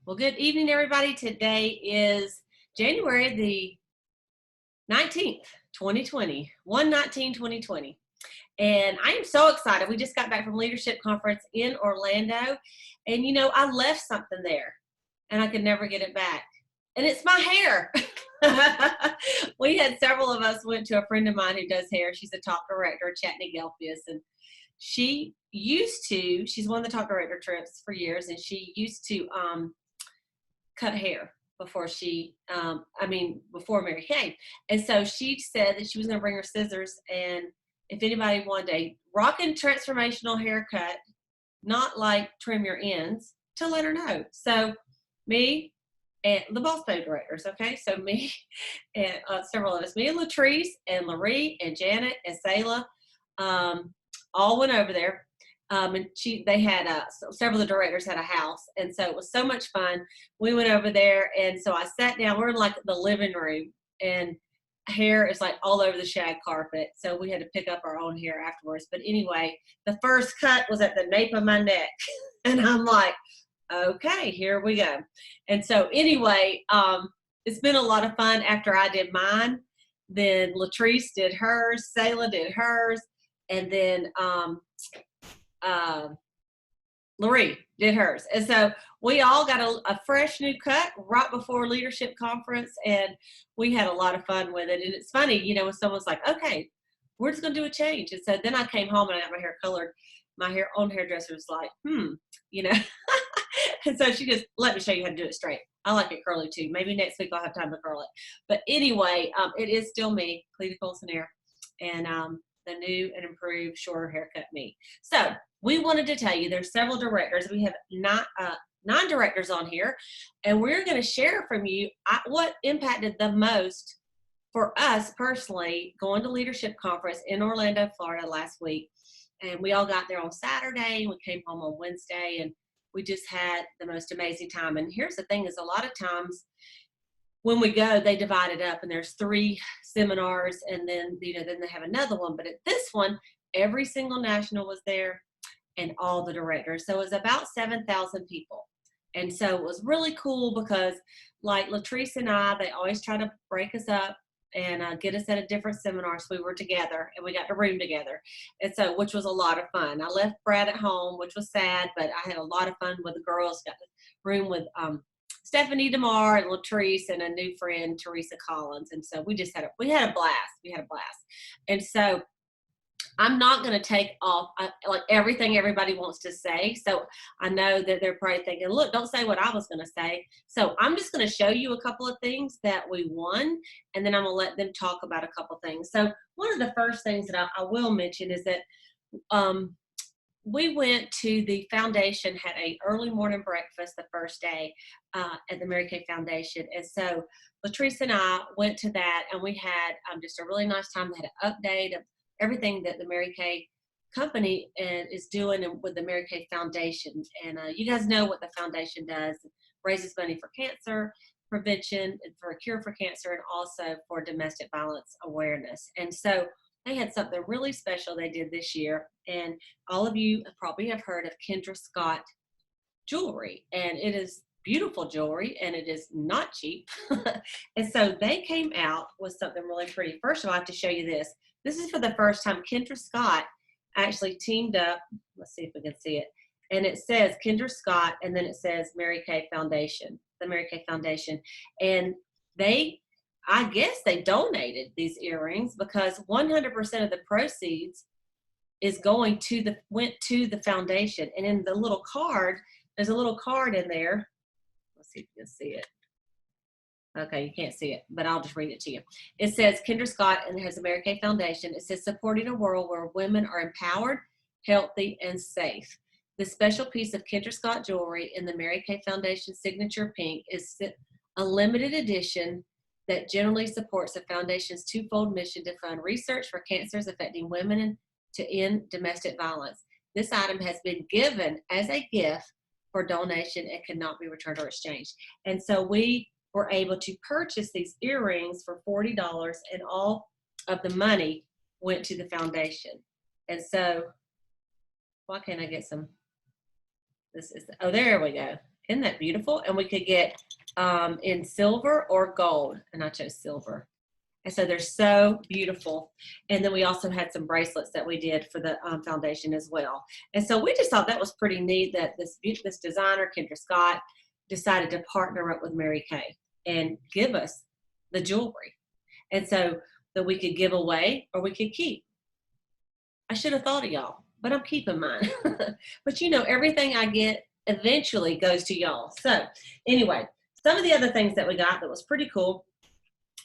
Well, good evening, everybody. Today is January the 19th, 2020, 1/19/2020. And I am so excited. We just got back from Leadership Conference in Orlando. And, I left something there and I could never get it back. And it's my hair. We had several of us went to a friend of mine who does hair. She's a top director at Chattanooga Gelfius. And she's one of the top director trips for years. And she used to cut hair before before Mary came. And so she said that she was going to bring her scissors, and if anybody wanted a rockin' transformational haircut, not like trim your ends, to let her know. So me and the Boss Babe directors, okay? So me and several of us, me and Latrice and Laree and Janet and Sayla, all went over there. And they had several of the directors had a house, and so it was so much fun. We went over there, and so I sat down. We're in like the living room, and hair is like all over the shag carpet. So we had to pick up our own hair afterwards. But anyway, the first cut was at the nape of my neck, and I'm like, okay, here we go. And so anyway, it's been a lot of fun. After I did mine, then Latrice did hers, Sayla did hers, and then Laree did hers. And so we all got a fresh new cut right before Leadership Conference, and we had a lot of fun with it. And it's funny, when someone's like, okay, we're just going to do a change. And so then I came home and I got my hair colored. My own hairdresser was like, and so she just let me show you how to do it straight. I like it curly too. Maybe next week I'll have time to curl it. But anyway, it is still me, Cleta Colson-Eyre, and the new and improved shorter haircut me. So we wanted to tell you there's several directors. We have nine directors on here, and we're going to share from you what impacted the most for us personally going to Leadership Conference in Orlando, Florida last week. And we all got there on Saturday, and we came home on Wednesday, and we just had the most amazing time. And here's the thing is a lot of times when we go, they divide it up, and there's 3 seminars, and then then they have another one. But at this one, every single national was there, and all the directors. So it was about 7,000 people. And so it was really cool because, like Latrice and I, they always try to break us up and get us at a different seminar. So we were together, and we got to room together. And so, which was a lot of fun. I left Brad at home, which was sad, but I had a lot of fun with the girls. Got to room with Stephanie DeMar and Latrice and a new friend, Teresa Collins. And so we had a blast. We had a blast. And so I'm not going to take off like everything everybody wants to say. So I know that they're probably thinking, look, don't say what I was going to say. So I'm just going to show you a couple of things that we won, and then I'm going to let them talk about a couple of things. So one of the first things that I will mention is that we went to the foundation, had a early morning breakfast the first day at the Mary Kay Foundation. And so Latrice and I went to that, and we had just a really nice time. They had an update of everything that the Mary Kay company is doing with the Mary Kay Foundation. And you guys know what the foundation does. It raises money for cancer prevention and for a cure for cancer, and also for domestic violence awareness. And so they had something really special they did this year. And all of you probably have heard of Kendra Scott jewelry. And it is beautiful jewelry, and it is not cheap. And so they came out with something really pretty. First of all, I have to show you this. This is for the first time. Kendra Scott actually teamed up. Let's see if we can see it. And it says Kendra Scott, and then it says Mary Kay Foundation, the Mary Kay Foundation. And I guess they donated these earrings because 100% of the proceeds went to the foundation. And in the little card, there's a little card in there. Let's see if you can see it. Okay, you can't see it, but I'll just read it to you. It says Kendra Scott, and it has the Mary Kay Foundation. It says, supporting a world where women are empowered, healthy, and safe. This special piece of Kendra Scott jewelry in the Mary Kay Foundation signature pink is a limited edition that generally supports the foundation's twofold mission to fund research for cancers affecting women and to end domestic violence. This item has been given as a gift for donation and cannot be returned or exchanged. And so we were able to purchase these earrings for $40, and all of the money went to the foundation. And so, why can't I get some? Oh, there we go. Isn't that beautiful? And we could get in silver or gold, and I chose silver. And so they're so beautiful. And then we also had some bracelets that we did for the foundation as well. And so we just thought that was pretty neat that this designer, Kendra Scott, decided to partner up with Mary Kay and give us the jewelry. And so that we could give away or we could keep. I should have thought of y'all, but I'm keeping mine. But you know, everything I get eventually goes to y'all. So anyway, some of the other things that we got that was pretty cool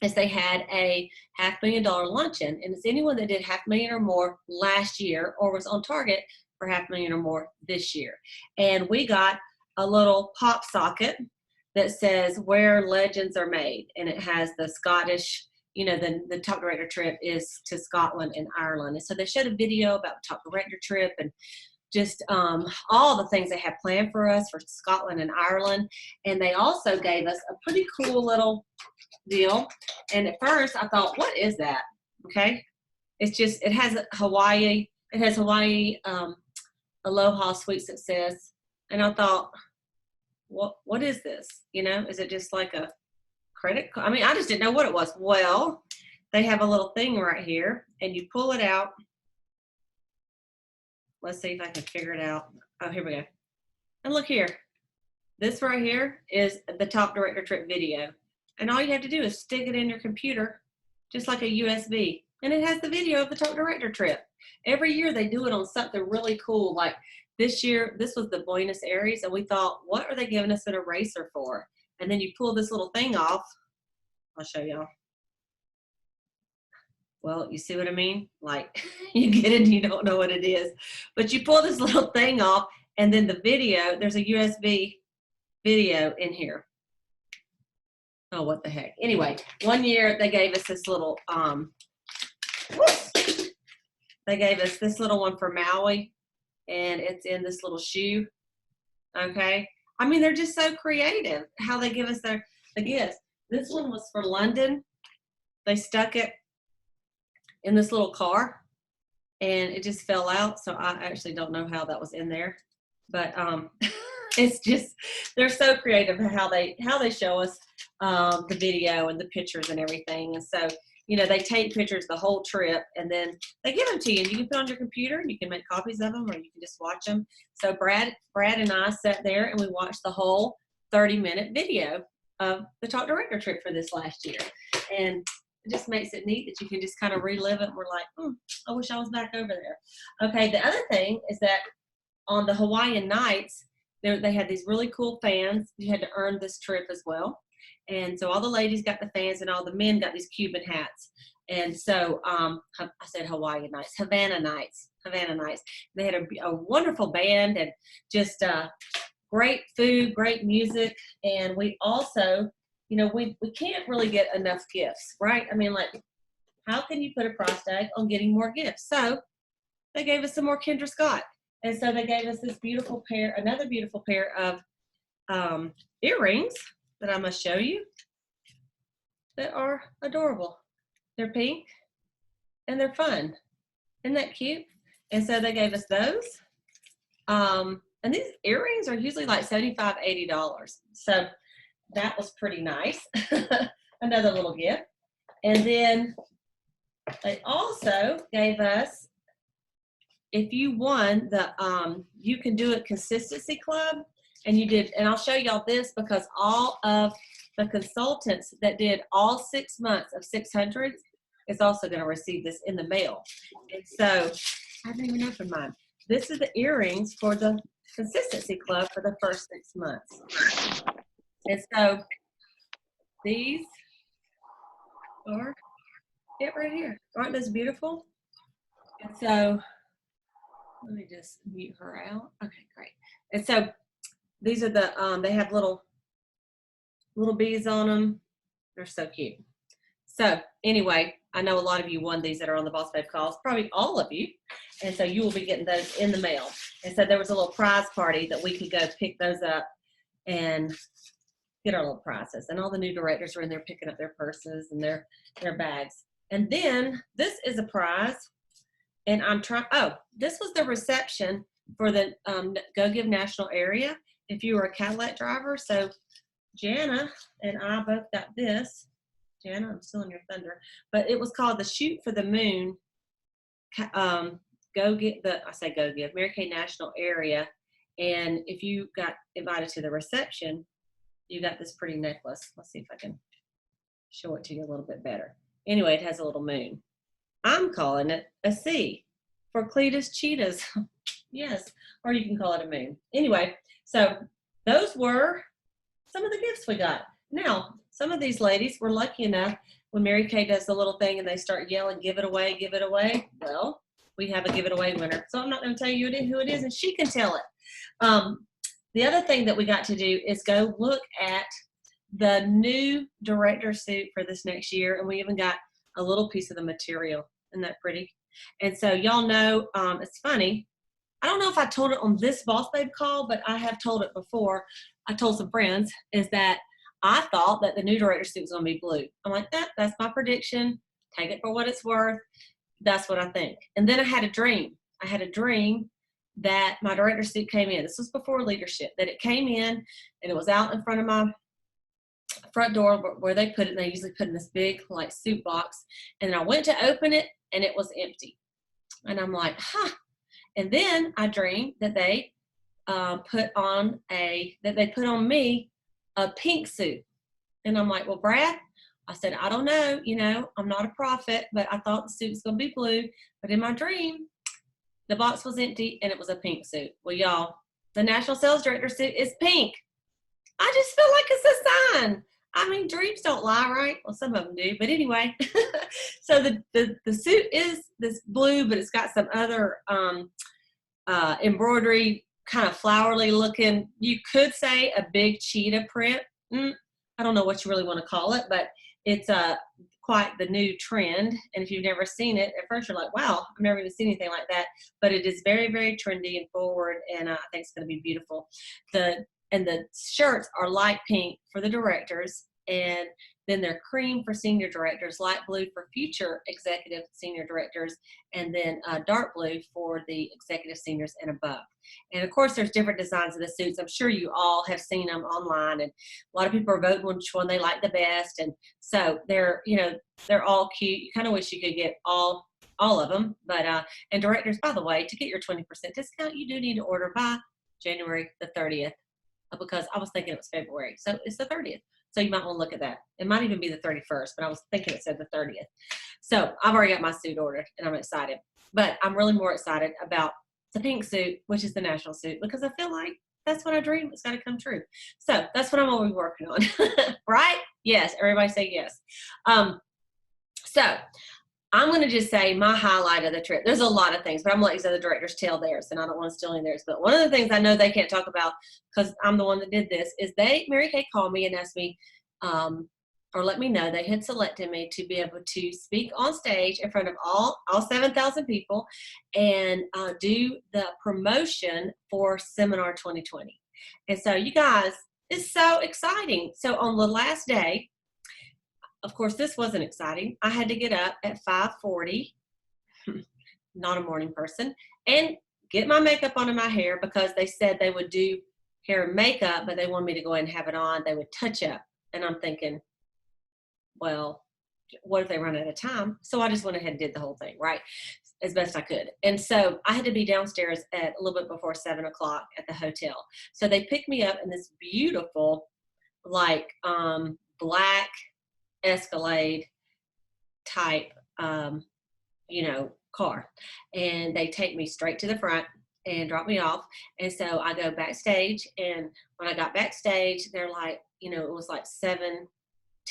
is they had a $500,000 luncheon, and it's anyone that did $500,000 or more last year or was on target for $500,000 or more this year. And we got a little pop socket that says where legends are made, and it has the Scottish, you know, the top director trip is to Scotland and Ireland. And so they showed a video about the top director trip and just all the things they have planned for us for Scotland and Ireland. And they also gave us a pretty cool little deal. And at first I thought, what is that? Okay. It's just, it has Hawaii Aloha Sweets, it says. And I thought, what is this? You know, is it just like a credit card? I mean, I just didn't know what it was. Well, they have a little thing right here and you pull it out. Let's see if I can figure it out. Oh, here we go. And look here. This right here is the top director trip video. And all you have to do is stick it in your computer, just like a USB. And it has the video of the top director trip. Every year they do it on something really cool. Like this year, this was the Buenos Aires. And we thought, what are they giving us an eraser for? And then you pull this little thing off. I'll show y'all. Well, you see what I mean? Like you get it and you don't know what it is. But you pull this little thing off and then the video, there's a USB video in here. Oh, what the heck. Anyway, one year they gave us this little, they gave us this little one for Maui and it's in this little shoe. Okay. I mean, they're just so creative how they give us the gifts. This one was for London. They stuck it in this little car and it just fell out. So I actually don't know how that was in there, but it's just, they're so creative how they show us the video and the pictures and everything. And so, you know, they take pictures the whole trip and then they give them to you and you can put on your computer and you can make copies of them or you can just watch them. So Brad and I sat there and we watched the whole 30-minute video of the top director trip for this last year. And it just makes it neat that you can just kind of relive it. We're like, I wish I was back over there. Okay, the other thing is that on the Hawaiian nights, they had these really cool fans. You had to earn this trip as well. And so all the ladies got the fans and all the men got these Cuban hats. And so I said Hawaiian nights, Havana nights. They had a wonderful band and just great food, great music. And we also, you know, we can't really get enough gifts, right? I mean, like, how can you put a price tag on getting more gifts? So they gave us some more Kendra Scott. And so they gave us this beautiful pair, another beautiful pair of earrings that I must show you that are adorable. They're pink and they're fun. Isn't that cute? And so they gave us those. And these earrings are usually like $75, $80. So that was pretty nice. Another little gift. And then they also gave us, if you won the You Can Do It Consistency Club, and you did, and I'll show y'all this because all of the consultants that did all 6 months of 600 is also going to receive this in the mail. And so I haven't even opened mine. This is the earrings for the Consistency Club for the first 6 months. And so these are it right here. Aren't those beautiful? And so let me just mute her out. Okay, great. And so these are the, they have little bees on them. They're so cute. So anyway, I know a lot of you won these that are on the Boss Babe calls, probably all of you. And so you will be getting those in the mail. And so there was a little prize party that we could go pick those up and get our little prizes. And all the new directors were in there picking up their purses and their bags. And then this is a prize. And I'm trying, this was the reception for the Go Give National area. if you were a Cadillac driver. So Jana and I both got this. Jana, I'm still in your thunder. But it was called the Shoot for the Moon. Go Give, I say Go Give, Mary Kay National Area. And if you got invited to the reception, you got this pretty necklace. Let's see if I can show it to you a little bit better. Anyway, it has a little moon. I'm calling it a C for Cletus Cheetahs. Yes, or you can call it a moon. Anyway, so those were some of the gifts we got. Now, some of these ladies were lucky enough when Mary Kay does the little thing and they start yelling, give it away, give it away. Well, we have a give it away winner. So I'm not going to tell you who it is, and she can tell it. The other thing that we got to do is go look at the new director suit for this next year, and we even got a little piece of the material. Isn't that pretty? And so y'all know, it's funny. I don't know if I told it on this Boss Babe call, but I have told it before. I told some friends is that I thought that the new director suit was going to be blue. I'm like, that's my prediction. Take it for what it's worth. That's what I think. And then I had a dream. I had a dream that my director suit came in. This was before leadership, that it came in and it was out in front of my front door where they put it. And they usually put in this big like suit box. And then I went to open it and it was empty. And I'm like, huh. And then I dreamed that they put on me a pink suit. And I'm like, well, Brad, I said, I don't know, I'm not a prophet, but I thought the suit was going to be blue. But in my dream, the box was empty and it was a pink suit. Well, y'all, the National Sales Director suit is pink. I just feel like it's a sign. I mean, dreams don't lie, right? Well, some of them do. But anyway, so the suit is this blue, but it's got some other embroidery, kind of flowery looking. You could say a big cheetah print. I don't know what you really want to call it, but it's quite the new trend. And if you've never seen it, at first you're like, wow, I've never even seen anything like that. But it is very, very trendy and forward, and I think it's going to be beautiful. The shirts are light pink for the directors, and then they're cream for senior directors, light blue for future executive senior directors, and then dark blue for the executive seniors and above. And of course, there's different designs of the suits. I'm sure you all have seen them online, and a lot of people are voting which one they like the best. And so they're all cute. You kind of wish you could get all of them. But and directors, by the way, to get your 20% discount, you do need to order by January the 30th, because I was thinking it was February. So it's the 30th. So you might want to look at that. It might even be the 31st, but I was thinking it said the 30th. So I've already got my suit ordered, and I'm excited. But I'm really more excited about the pink suit, which is the national suit, because I feel like that's what I dream. It's got to come true. So that's what I'm always working on. Right? Yes. Everybody say yes. So I'm going to just say my highlight of the trip. There's a lot of things, but I'm going to let these other directors tell theirs, and I don't want to steal any of theirs. But one of the things I know they can't talk about, because I'm the one that did this, is Mary Kay called me and asked me, or let me know they had selected me to be able to speak on stage in front of all 7,000 people and do the promotion for Seminar 2020. And so you guys, it's so exciting. So on the last day, of course, this wasn't exciting. I had to get up at 5:40, not a morning person, and get my makeup on and my hair, because they said they would do hair and makeup, but they wanted me to go ahead and have it on. They would touch up. And I'm thinking, well, what if they run out of time? So I just went ahead and did the whole thing, right, as best I could. And so I had to be downstairs at a little bit before 7 o'clock at the hotel. So they picked me up in this beautiful, like, black Escalade type, car. And they take me straight to the front and drop me off. And so I go backstage. And when I got backstage, they're like, it was like 7:10.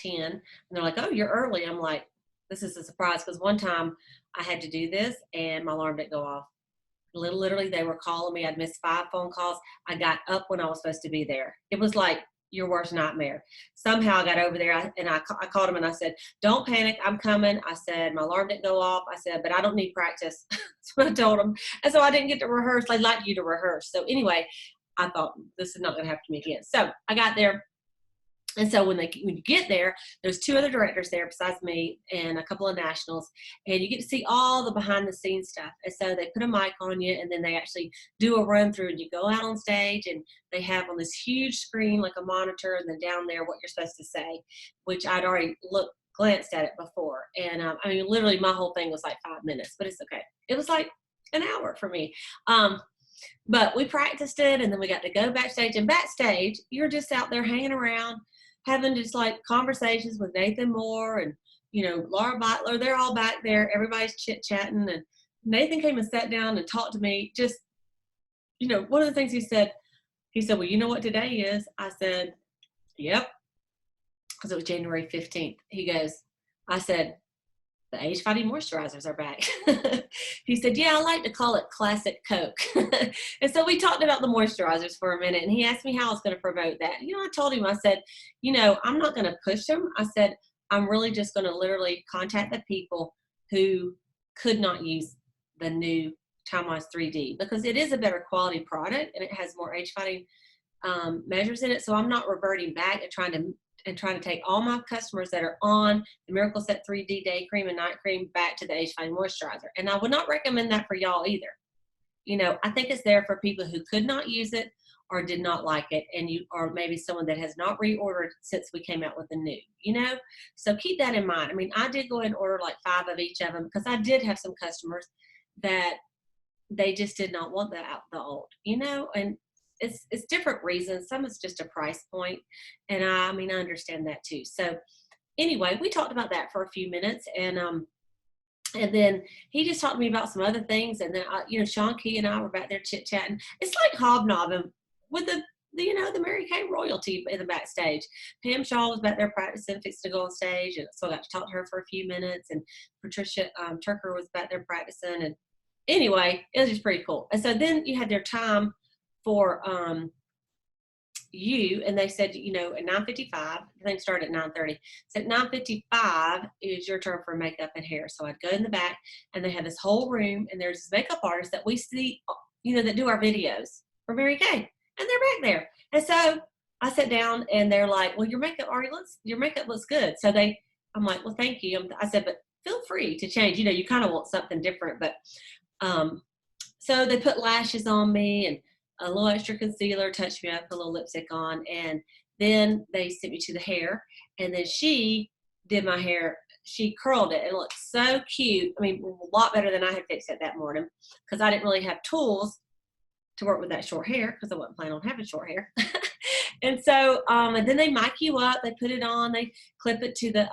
And they're like, oh, you're early. I'm like, this is a surprise, because one time I had to do this and my alarm didn't go off. Literally, they were calling me. I'd missed 5 phone calls. I got up when I was supposed to be there. It was like your worst nightmare. Somehow I got over there, and I called them and I said, don't panic, I'm coming. I said, my alarm didn't go off. I said, but I don't need practice. That's what I told them. And so I didn't get to rehearse. I'd like you to rehearse. So anyway, I thought this is not going to happen to me again. So I got there. And so when you get there, there's 2 other directors there besides me and a couple of nationals, and you get to see all the behind the scenes stuff. And so they put a mic on you, and then they actually do a run through, and you go out on stage, and they have on this huge screen like a monitor, and then down there what you're supposed to say, which I'd already glanced at it before. And I mean, literally my whole thing was like 5 minutes, but it's okay. It was like an hour for me. But we practiced it, and then we got to go backstage. And backstage, you're just out there hanging around, having just like conversations with Nathan Moore and, Laura Butler. They're all back there. Everybody's chit-chatting. And Nathan came and sat down and talked to me. Just, one of the things he said, well, you know what today is? I said, yep. Because it was January 15th. He goes, I said, the age-fighting moisturizers are back. He said, yeah, I like to call it classic Coke. And so we talked about the moisturizers for a minute, and he asked me how I was going to promote that. I told him, I said, I'm not going to push them. I said, I'm really just going to literally contact the people who could not use the new Time-Wise 3D, because it is a better quality product and it has more age-fighting measures in it. So I'm not reverting back and trying to take all my customers that are on the Miracle Set 3D Day Cream and Night Cream back to the Age Fighting Moisturizer. And I would not recommend that for y'all either. I think it's there for people who could not use it or did not like it, or maybe someone that has not reordered since we came out with the new, So keep that in mind. I mean, I did go ahead and order like 5 of each of them, because I did have some customers that they just did not want the old, and it's different reasons. Some is just a price point, and I understand that too. So anyway, we talked about that for a few minutes, and then he just talked to me about some other things, and then Sean Key and I were back there chit chatting. It's like hobnobbing with the Mary Kay royalty in the backstage. Pam Shaw was back there practicing, fixing to go on stage, and so I got to talk to her for a few minutes. And Patricia Turker was back there practicing, and anyway, it was just pretty cool. And so then you had their time for you, and they said, at 9:55, the thing started at 9:30. So at 9:55 is your turn for makeup and hair. So I'd go in the back, and they had this whole room, and there's this makeup artist that we see, that do our videos for Mary Kay, and they're back there. And so I sat down, and they're like, well, your makeup looks good. So I'm like, well, thank you. I said, but feel free to change. You kind of want something different. But so they put lashes on me and a little extra concealer, touched me up, put a little lipstick on, and then they sent me to the hair, and then she did my hair. She curled it, and it looked so cute. I mean, a lot better than I had fixed it that morning, because I didn't really have tools to work with that short hair, because I wasn't planning on having short hair. And so, and then they mic you up, they put it on, they clip it to the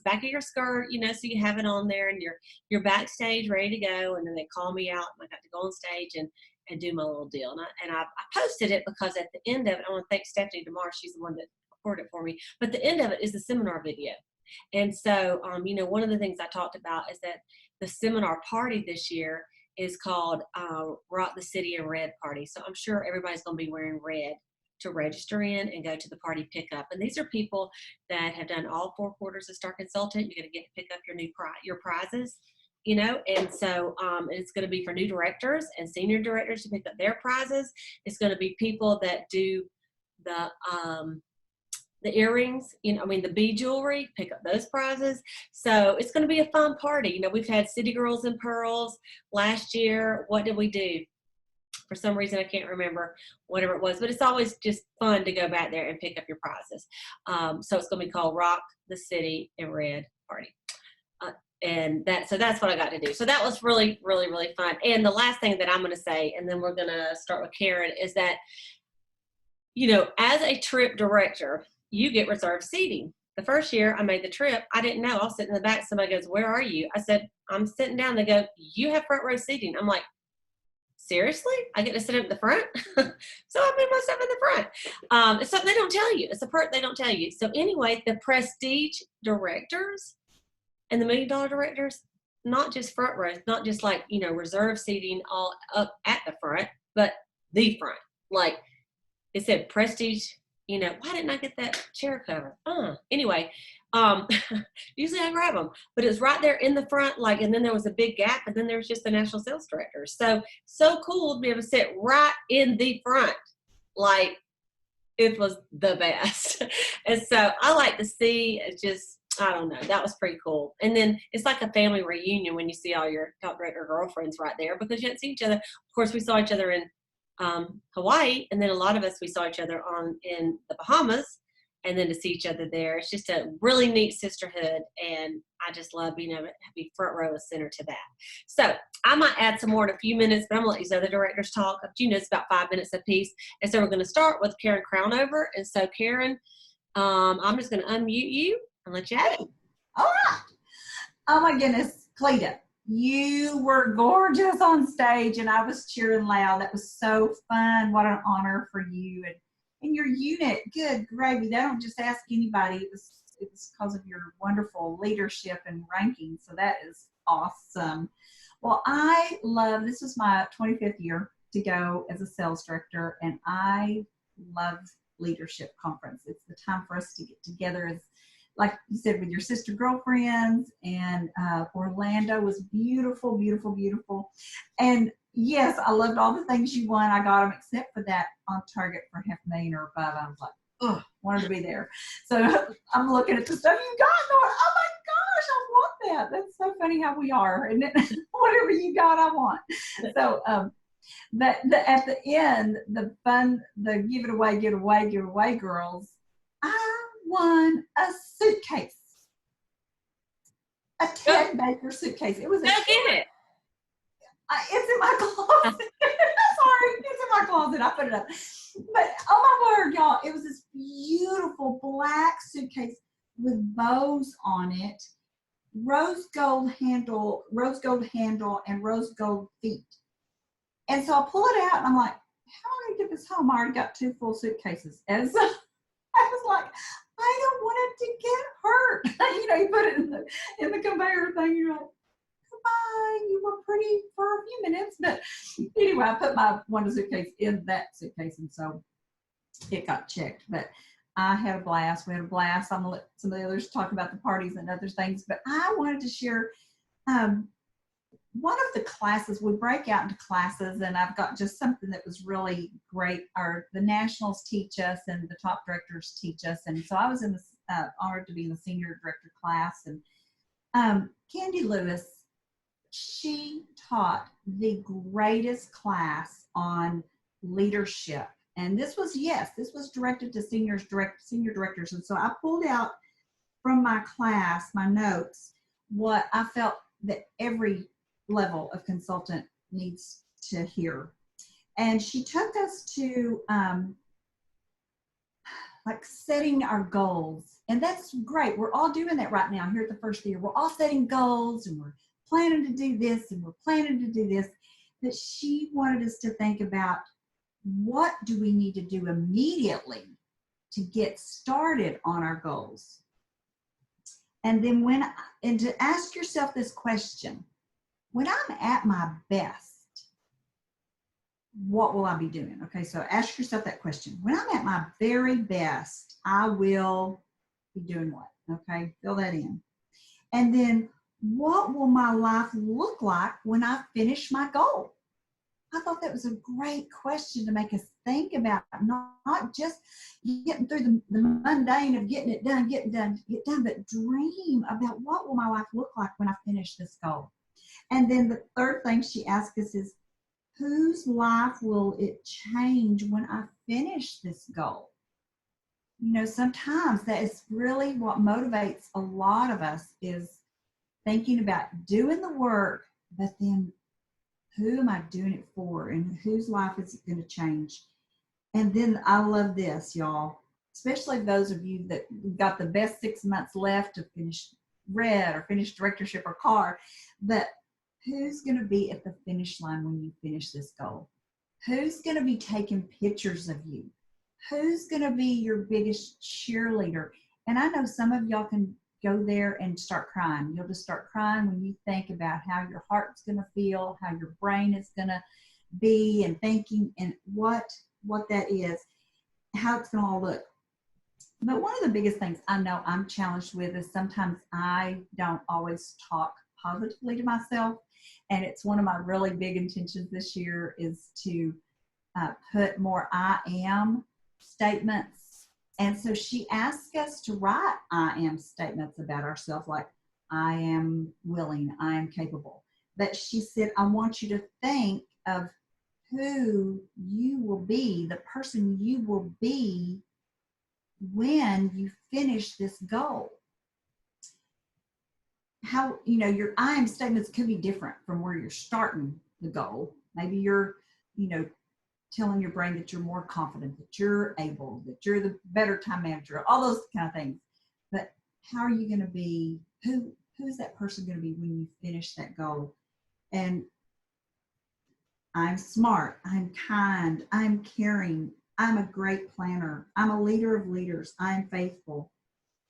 back of your skirt, so you have it on there, and you're backstage ready to go. And then they call me out, and I got to go on stage and do my little deal. And I posted it, because at the end of it, I want to thank Stephanie DeMar. She's the one that recorded it for me. But the end of it is the seminar video. And so, one of the things I talked about is that the seminar party this year is called Rock the City in Red Party. So I'm sure everybody's going to be wearing red to register in and go to the party pickup. And these are people that have done all 4 quarters of Star Consultant. You're going to get to pick up your prizes, and so it's going to be for new directors and senior directors to pick up their prizes. It's going to be people that do the earrings, the bead jewelry, pick up those prizes. So it's going to be a fun party. We've had City Girls in Pearls last year. What did we do? For some reason, I can't remember whatever it was, but it's always just fun to go back there and pick up your prizes. So it's going to be called Rock the City in Red Party. And that's what I got to do. So that was really, really, really fun. And the last thing that I'm going to say, and then we're going to start with Karen, is that, as a trip director, you get reserved seating. The first year I made the trip, I didn't know. I was sitting in the back. Somebody goes, where are you? I said, I'm sitting down. They go, you have front row seating. I'm like, seriously? I get to sit up at the front? So I made myself in the front. It's something they don't tell you. It's a perk they don't tell you. So anyway, the prestige directors and the $1 million directors, not just front rows, not just like, reserve seating all up at the front, but the front. Like it said prestige, why didn't I get that chair cover? Anyway, usually I grab them, but it's right there in the front, and then there was a big gap, and then there's just the national sales director. So cool to be able to sit right in the front. Like, it was the best. And so I like to see just, I don't know, that was pretty cool. And then it's like a family reunion when you see all your top director girlfriends right there because you didn't see each other. Of course, we saw each other in Hawaii, and then a lot of us, we saw each other in the Bahamas, and then to see each other there. It's just a really neat sisterhood, and I just love being able to be front row and center to that. So I might add some more in a few minutes, but I'm going to let these other directors talk. It's about 5 minutes apiece. And so we're going to start with Karen Crownover. And so, Karen, I'm just going to unmute you and let you have it. All right. Oh, my goodness. Cleta, you were gorgeous on stage, and I was cheering loud. That was so fun. What an honor for you. And your unit, good gravy. They don't just ask anybody. It was because of your wonderful leadership and ranking. So that is awesome. Well, this was my 25th year to go as a sales director, and I love leadership conference. It's the time for us to get together as, like you said, with your sister girlfriends, and Orlando was beautiful, beautiful, beautiful. And yes, I loved all the things you won. I got them except for that on target for $500,000 or above. I was like, ugh, wanted to be there. So I'm looking at the stuff you got going, oh my gosh, I want that. That's so funny how we are. And then whatever you got, I want. So at the end, the fun, the give it away girls, I won a suitcase. A Ted Baker suitcase. It was Go get it. It's in my closet. Sorry, it's in my closet. I put it up. But oh my word, y'all, it was this beautiful black suitcase with bows on it, rose gold handle, and rose gold feet. And so I pull it out, and I'm like, how am I going to get this home? I already got 2 full suitcases. And so I was like, I don't want it to get hurt. You put it in the conveyor thing. You're like, goodbye. You were pretty for a few minutes. But anyway, I put my one suitcase in that suitcase, and so it got checked. But I had a blast. We had a blast. I'm going to let some of the others talk about the parties and other things. But I wanted to share one of the classes. We break out into classes, and I've got just something that was really great. The nationals teach us, and the top directors teach us. And so I was honored to be in the senior director class. And Candy Lewis, she taught the greatest class on leadership. And this was directed to senior directors. And so I pulled out from my class, my notes, what I felt that every level of consultant needs to hear. And she took us to like setting our goals. And that's great. We're all doing that right now here at the first of the year. We're all setting goals, and we're planning to do this, and we're planning to do this. But she wanted us to think about, what do we need to do immediately to get started on our goals? And then to ask yourself this question: when I'm at my best, what will I be doing? Okay, so ask yourself that question. When I'm at my very best, I will be doing what? Okay, fill that in. And then, what will my life look like when I finish my goal? I thought that was a great question to make us think about, not just getting through the mundane of getting it done, but dream about, what will my life look like when I finish this goal? And then the third thing she asked us is, whose life will it change when I finish this goal? Sometimes that is really what motivates a lot of us, is thinking about doing the work, but then who am I doing it for, and whose life is it going to change? And then I love this, y'all, especially those of you that got the best 6 months left to finish red or finish directorship or car, but who's going to be at the finish line when you finish this goal? Who's going to be taking pictures of you? Who's going to be your biggest cheerleader? And I know some of y'all can go there and start crying. You'll just start crying when you think about how your heart's going to feel, how your brain is going to be, and thinking, and what that is, how it's going to all look. But one of the biggest things I know I'm challenged with is sometimes I don't always talk positively to myself. And it's one of my really big intentions this year is to put more I am statements And so she asked us to write I am statements about ourselves, like I am willing, I am capable. But she said, I want you to think of who you will be, the person you will be when you finish this goal. How, your I am statements could be different from where you're starting the goal. Maybe you're, telling your brain that you're more confident, that you're able, that you're the better time manager, all those kind of things. But how are you going to be, who is that person going to be when you finish that goal? And I'm smart, I'm kind, I'm caring, I'm a great planner, I'm a leader of leaders, I'm faithful.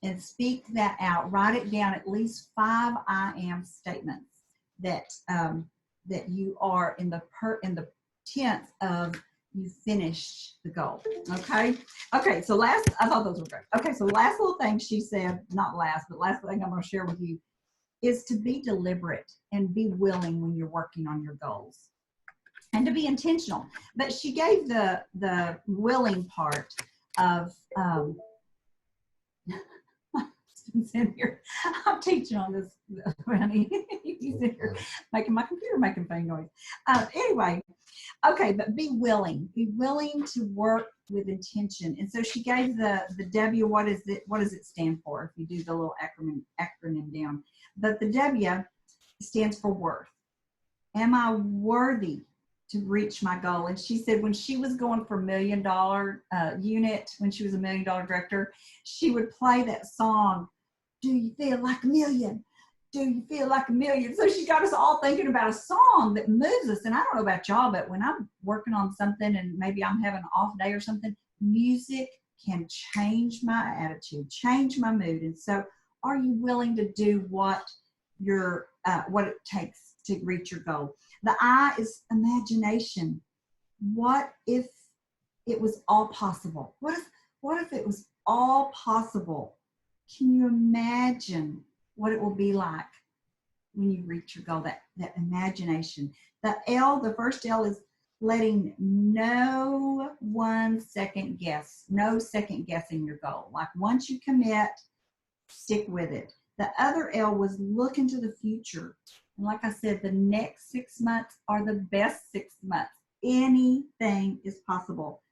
And speak that out. Write it down, at least 5 I am statements that that you are in the tense of you finished the goal. Okay, so I thought those were great. Okay, so last little thing she said, not last, but last thing I'm going to share with you is to be deliberate and be willing when you're working on your goals, and to be intentional. But she gave the willing part of in here. I'm teaching on this, honey. He's in here making my computer making funny noise. Anyway, okay, but be willing to work with intention. And so she gave the W. What does it stand for? If you do the little acronym down, but the W stands for worth. Am I worthy to reach my goal? And she said when she was going for $1 million unit, when she was a $1 million director, she would play that song, Do You Feel Like a Million? Do you feel like a million? So she got us all thinking about a song that moves us. And I don't know about y'all, but when I'm working on something and maybe I'm having an off day or something, music can change my attitude, change my mood. And so are you willing to do what it takes to reach your goal? The I is imagination. What if it was all possible? What if it was all possible? Can you imagine what it will be like when you reach your goal? That imagination. The L, the first L, is letting no one second guess. No second guessing your goal. Like once you commit, stick with it. The other L was look into the future. And like I said, the next 6 months are the best 6 months. Anything is possible.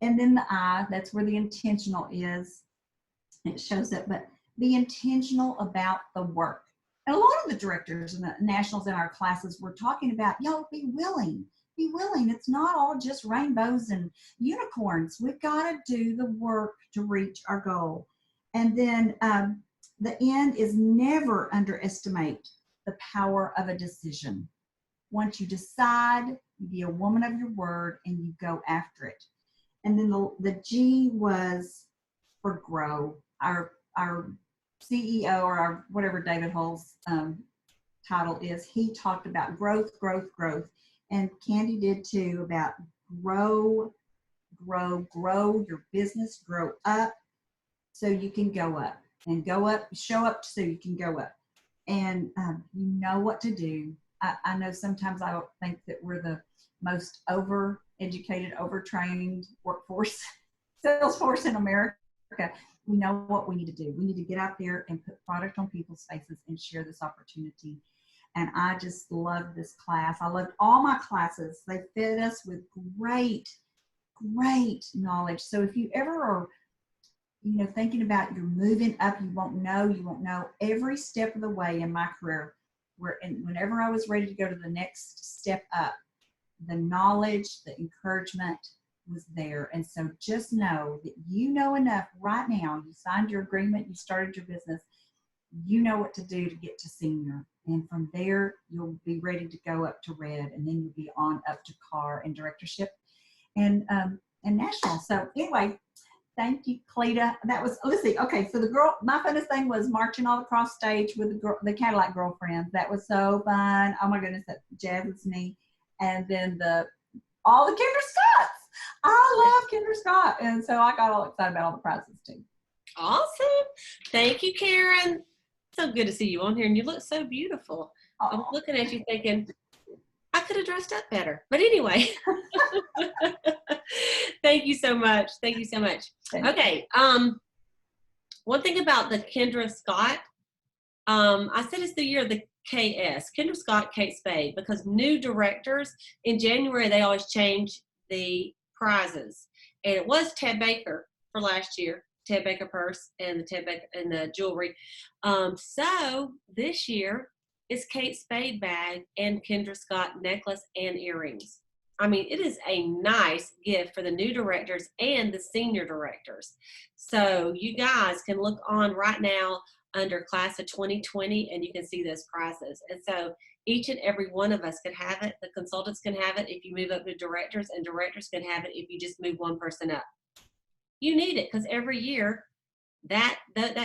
And then the I, that's where the intentional is. It shows up, but be intentional about the work. And a lot of the directors and the nationals in our classes were talking about, be willing. Be willing. It's not all just rainbows and unicorns. We've got to do the work to reach our goal. And then the end is never underestimate the power of a decision. Once you decide, you be a woman of your word and you go after it. And then the G was for grow. Our CEO, or our whatever David Hull's title is, he talked about growth. And Candy did too, about grow your business, grow up so you can go up, and go up, show up so you can go up. And you know what to do. I know sometimes I think that we're the most over-educated, overtrained workforce, sales force in America. We know what we need to do. We need to get out there and put product on people's faces and share this opportunity. And I just loved this class. I loved all my classes. They fed us with great knowledge. So if you ever are, thinking about you're moving up, you won't know every step of the way in my career, whenever I was ready to go to the next step up, the knowledge, the encouragement was there. And so just know that you know enough right now. You signed your agreement, you started your business, you know what to do to get to senior. And from there, you'll be ready to go up to red, and then you'll be on up to car and directorship and national. So anyway, thank you, Cleta. That was, let's see. Okay, so my funnest thing was marching all across stage with the Cadillac girlfriends. That was so fun. Oh my goodness, that jazzes me. And then all the Kendra Scotts. I love Kendra Scott. And so I got all excited about all the prizes too. Awesome. Thank you, Karen. So good to see you on here, and you look so beautiful. I'm looking at you thinking, I could have dressed up better. But anyway, thank you so much. Thank you so much. Okay. One thing about the Kendra Scott, I said it's the year of the KS, Kendra Scott, Kate Spade, because new directors in January, they always change the prizes. And it was Ted Baker for last year, Ted Baker purse and the Ted Baker and the jewelry. So this year it's Kate Spade bag and Kendra Scott necklace and earrings. I mean, it is a nice gift for the new directors and the senior directors. So you guys can look on right now under class of 2020 and you can see those prizes. And so each and every one of us could have it. The consultants can have it if you move up to directors, and directors can have it if you just move one person up. You need it because every year that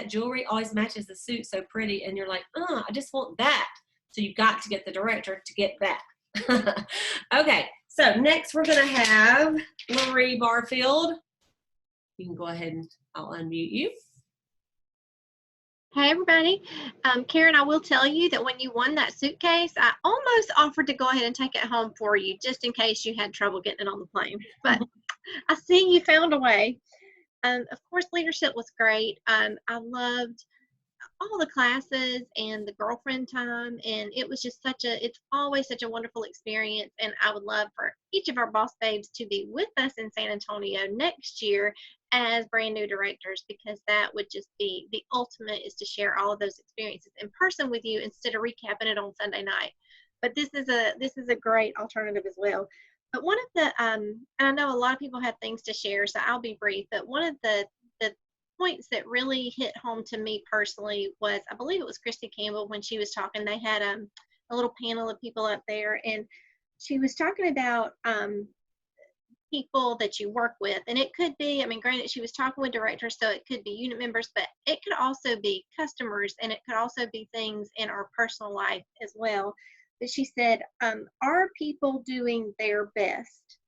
jewelry always matches the suit so pretty, and you're like, oh, I just want that. So you've got to get the director to get that. Okay, so next we're going to have Marie Barfield. You can go ahead and I'll unmute you. Hey everybody, Karen, I will tell you that when you won that suitcase, I almost offered to go ahead and take it home for you just in case you had trouble getting it on the plane, but I see you found a way. Of course, leadership was great. I loved all the classes and the girlfriend time, and it was just it's always such a wonderful experience, and I would love for each of our boss babes to be with us in San Antonio next year as brand new directors, because that would just be the ultimate, is to share all of those experiences in person with you instead of recapping it on Sunday night. But this is a great alternative as well. But one of the and I know a lot of people have things to share, so I'll be brief, but one of the points that really hit home to me personally was, I believe it was Christy Campbell when she was talking. They had a little panel of people up there, and she was talking about people that you work with. And it could be, I mean, granted, she was talking with directors, so it could be unit members, but it could also be customers, and it could also be things in our personal life as well. But she said, are people doing their best?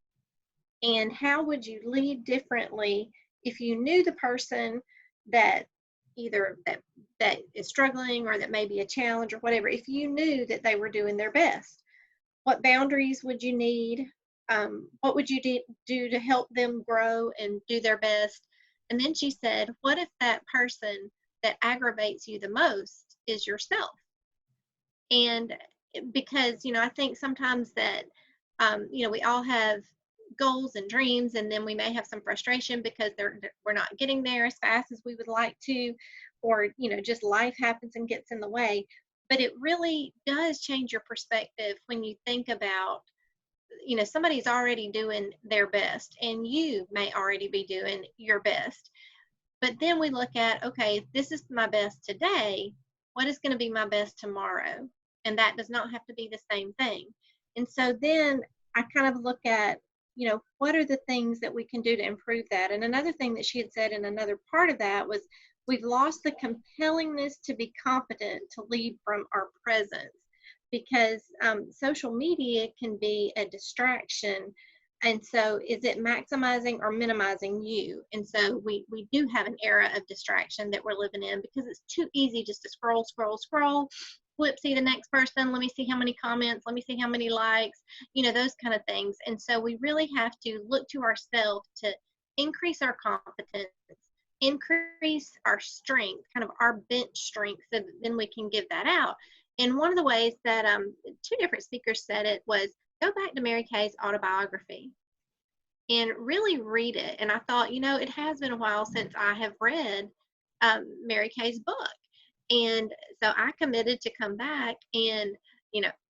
And how would you lead differently if you knew the person that either that is struggling or that may be a challenge or whatever, if you knew that they were doing their best? What boundaries would you need? What would you do to help them grow and do their best? And then she said, what if that person that aggravates you the most is yourself? And because, I think sometimes that, we all have goals and dreams, and then we may have some frustration because we're not getting there as fast as we would like to, or just life happens and gets in the way. But it really does change your perspective when you think about, somebody's already doing their best, and you may already be doing your best. But then we look at, okay, if this is my best today, what is going to be my best tomorrow? And that does not have to be the same thing. And so then I kind of look at, what are the things that we can do to improve that? And another thing that she had said in another part of that was, we've lost the compellingness to be competent to lead from our presence, because social media can be a distraction. And so is it maximizing or minimizing you? And so we do have an era of distraction that we're living in, because it's too easy just to scroll, flip, see the next person, let me see how many comments, let me see how many likes, those kind of things. And so we really have to look to ourselves to increase our competence, increase our strength, kind of our bench strength, so that then we can give that out. And one of the ways that two different speakers said it was, go back to Mary Kay's autobiography and really read it. And I thought, it has been a while since I have read Mary Kay's book. And so I committed to come back and,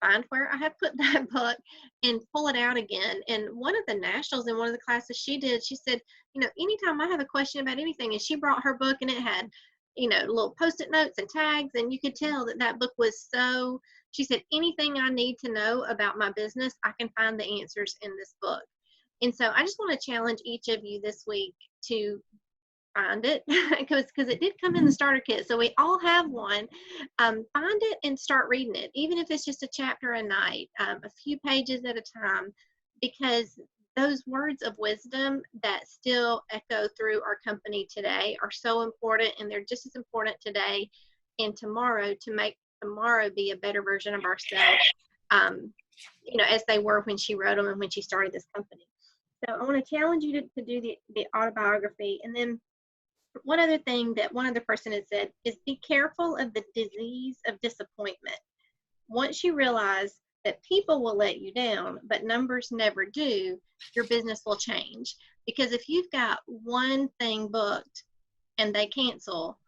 find where I have put that book and pull it out again. And one of the nationals in one of the classes she did, she said, anytime I have a question about anything, and she brought her book and it had, little Post-it notes and tags, and you could tell that book was so, she said, anything I need to know about my business, I can find the answers in this book. And so I just want to challenge each of you this week to find it, because it did come in the starter kit, so we all have one. Find it and start reading it, even if it's just a chapter a night, a few pages at a time, because those words of wisdom that still echo through our company today are so important, and they're just as important today and tomorrow, to make tomorrow be a better version of ourselves as they were when she wrote them and when she started this company. So I want to challenge you to do the autobiography. And then one other thing that one other person had said is be careful of the disease of disappointment. Once you realize that people will let you down, but numbers never do, your business will change. Because if you've got one thing booked and they cancel,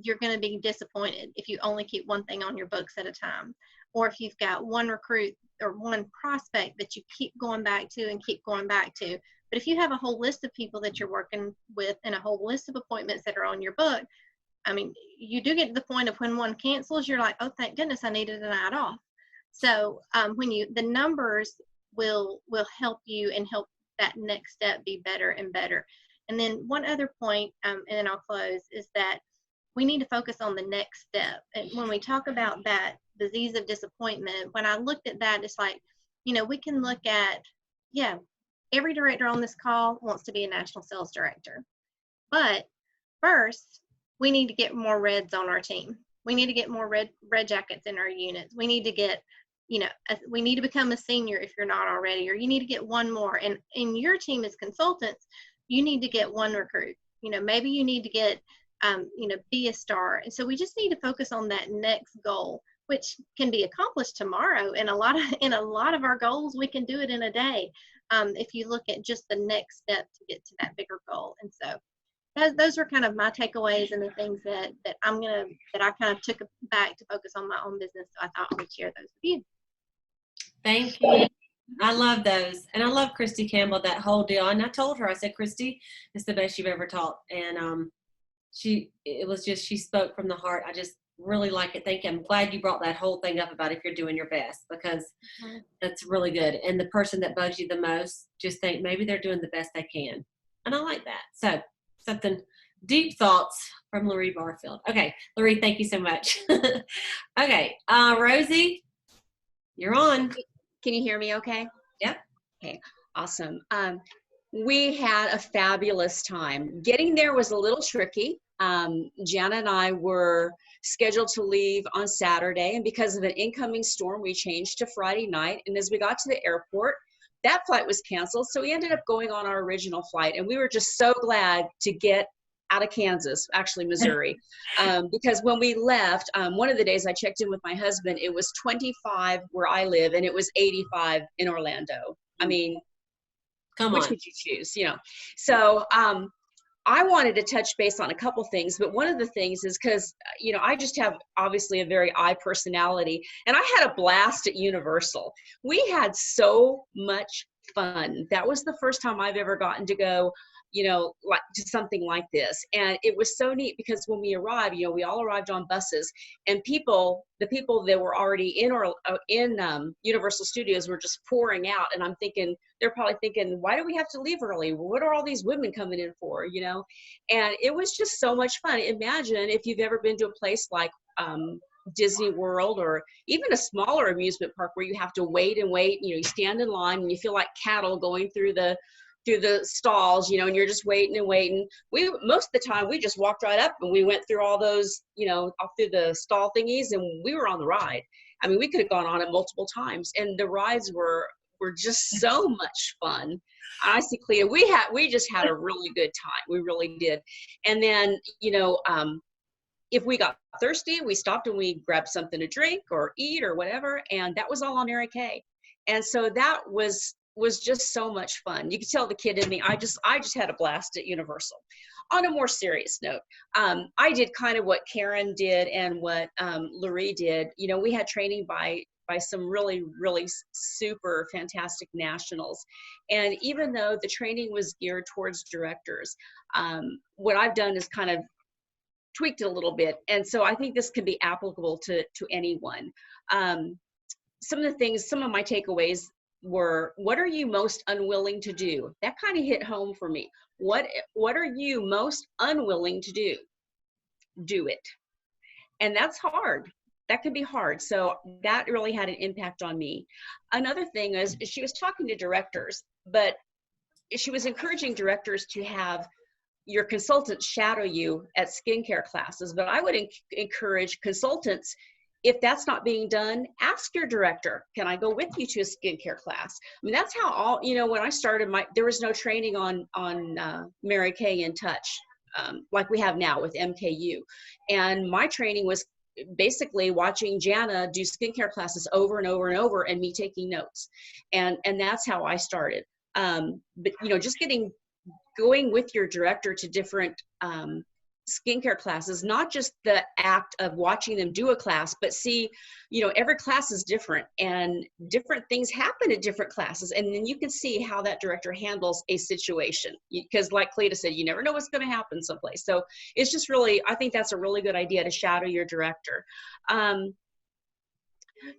you're going to be disappointed if you only keep one thing on your books at a time. Or if you've got one recruit or one prospect that you keep going back to and keep going back to. But if you have a whole list of people that you're working with and a whole list of appointments that are on your book, I mean, you do get to the point of when one cancels, you're like, oh, thank goodness I needed a night off. So the numbers will help you and help that next step be better and better. And then one other point, and then I'll close, is that we need to focus on the next step. And when we talk about that disease of disappointment, when I looked at that, it's like, we can look at, every director on this call wants to be a national sales director. But first, we need to get more reds on our team. We need to get more red jackets in our units. We need to get, we need to become a senior if you're not already, or you need to get one more. And in your team as consultants, you need to get one recruit. Maybe you need to get, be a star. And so we just need to focus on that next goal, which can be accomplished tomorrow. And a lot of our goals, we can do it in a day. If you look at just the next step to get to that bigger goal. And so those were kind of my takeaways and the things that I kind of took back to focus on my own business. So I thought I would share those with you. Thank you. I love those. And I love Christy Campbell, that whole deal. And I told her, I said, Christy, it's the best you've ever taught. And she spoke from the heart. I just really like it. Thank you. I'm glad you brought that whole thing up about if you're doing your best, because that's really good. And the person that bugs you the most, just think maybe they're doing the best they can. And I like that. So something deep thoughts from Loree Barfield. Okay, Loree, thank you so much. Okay, Rosie, you're on. Can you hear me okay? Yep. Okay, awesome. We had a fabulous time. Getting there was a little tricky. Jana and I were scheduled to leave on Saturday, and because of an incoming storm, we changed to Friday night. And as we got to the airport, that flight was canceled, so we ended up going on our original flight. And we were just so glad to get out of Kansas, actually Missouri, because when we left, one of the days I checked in with my husband, it was 25 where I live, and it was 85 in Orlando. I mean, which would you choose? So I wanted to touch base on a couple things, but one of the things is because, I just have obviously a very I personality, and I had a blast at Universal. We had so much fun. That was the first time I've ever gotten to go, like to something like this. And it was so neat because when we arrived, we all arrived on buses, and the people that were already in Universal Studios were just pouring out. And I'm thinking, they're probably thinking, why do we have to leave early? What are all these women coming in for? And it was just so much fun. Imagine if you've ever been to a place like Disney World, or even a smaller amusement park where you have to wait and wait, you stand in line and you feel like cattle going through the stalls, and you're just waiting and waiting. Most of the time we just walked right up and we went through all those, all through the stall thingies, and we were on the ride. I mean, we could have gone on it multiple times, and the rides were just so much fun. I see, Clea, we just had a really good time. We really did. And then, if we got thirsty, we stopped and we grabbed something to drink or eat or whatever, and that was all on Mary Kay. And so that was just so much fun. You could tell the kid in me, I just had a blast at Universal. On a more serious note, I did kind of what Karen did and what Loree did. We had training by some really, really super fantastic nationals. And even though the training was geared towards directors, what I've done is kind of tweaked it a little bit. And so I think this can be applicable to anyone. Some of my takeaways were, what are you most unwilling to do? That kind of hit home for me. What are you most unwilling to do? Do it. And that's hard. That can be hard. So that really had an impact on me. Another thing is she was talking to directors, but she was encouraging directors to have your consultants shadow you at skincare classes. But I would encourage consultants, if that's not being done, ask your director, can I go with you to a skincare class? I mean, that's how all, you know, when I started, there was no training on Mary Kay in touch, like we have now with MKU. And my training was basically watching Jana do skincare classes over and over and over, and me taking notes. And that's how I started. But, you know, just going with your director to different skincare classes, not just the act of watching them do a class, but see, you know, every class is different and different things happen at different classes. And then you can see how that director handles a situation, because like Cleta said, you never know what's going to happen someplace. So it's just really, I think that's a really good idea to shadow your director.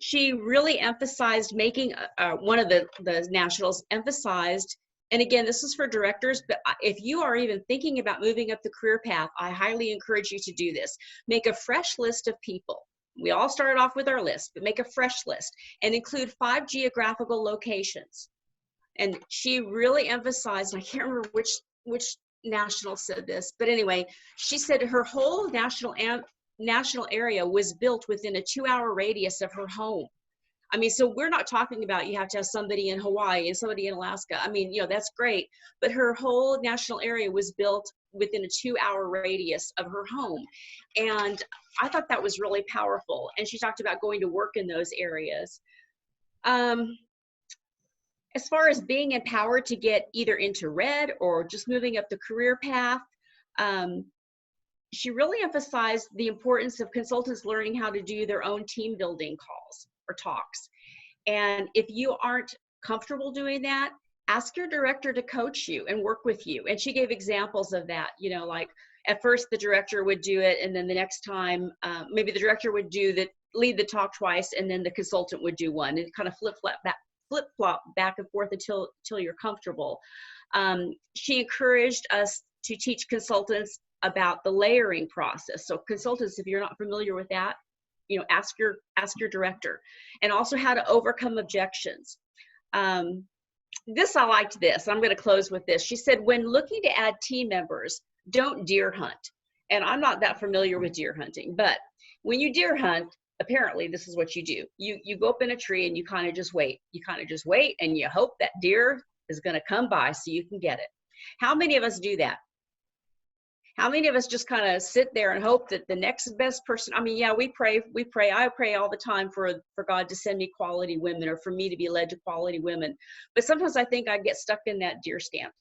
She really emphasized making, one of the nationals emphasized, and again, this is for directors, but if you are even thinking about moving up the career path, I highly encourage you to do this. Make a fresh list of people. We all started off with our list, but make a fresh list and include 5 geographical locations. And she really emphasized, and I can't remember which national said this, but anyway, she said her whole national area was built within a 2-hour radius of her home. I mean, so we're not talking about you have to have somebody in Hawaii and somebody in Alaska. I mean, you know, that's great. But her whole national area was built within a 2-hour radius of her home. And I thought that was really powerful. And she talked about going to work in those areas. As far as being empowered to get either into red or just moving up the career path, she really emphasized the importance of consultants learning how to do their own team building calls or talks. And if you aren't comfortable doing that, ask your director to coach you and work with you. And she gave examples of that, you know, like at first the director would do it, and then the next time, maybe the director would lead the talk twice, and then the consultant would do one, and kind of flip-flop back and forth until you're comfortable. She encouraged us to teach consultants about the layering process. So consultants, if you're not familiar with that, you know, ask your director. And also how to overcome objections. I liked this. I'm going to close with this. She said, when looking to add team members, don't deer hunt. And I'm not that familiar with deer hunting, but when you deer hunt, apparently this is what you do. You go up in a tree and you kind of just wait. You kind of just wait and you hope that deer is going to come by so you can get it. How many of us do that? How many of us just kind of sit there and hope that the next best person, I mean, yeah, we pray. I pray all the time for God to send me quality women, or for me to be led to quality women. But sometimes I think I get stuck in that deer stand.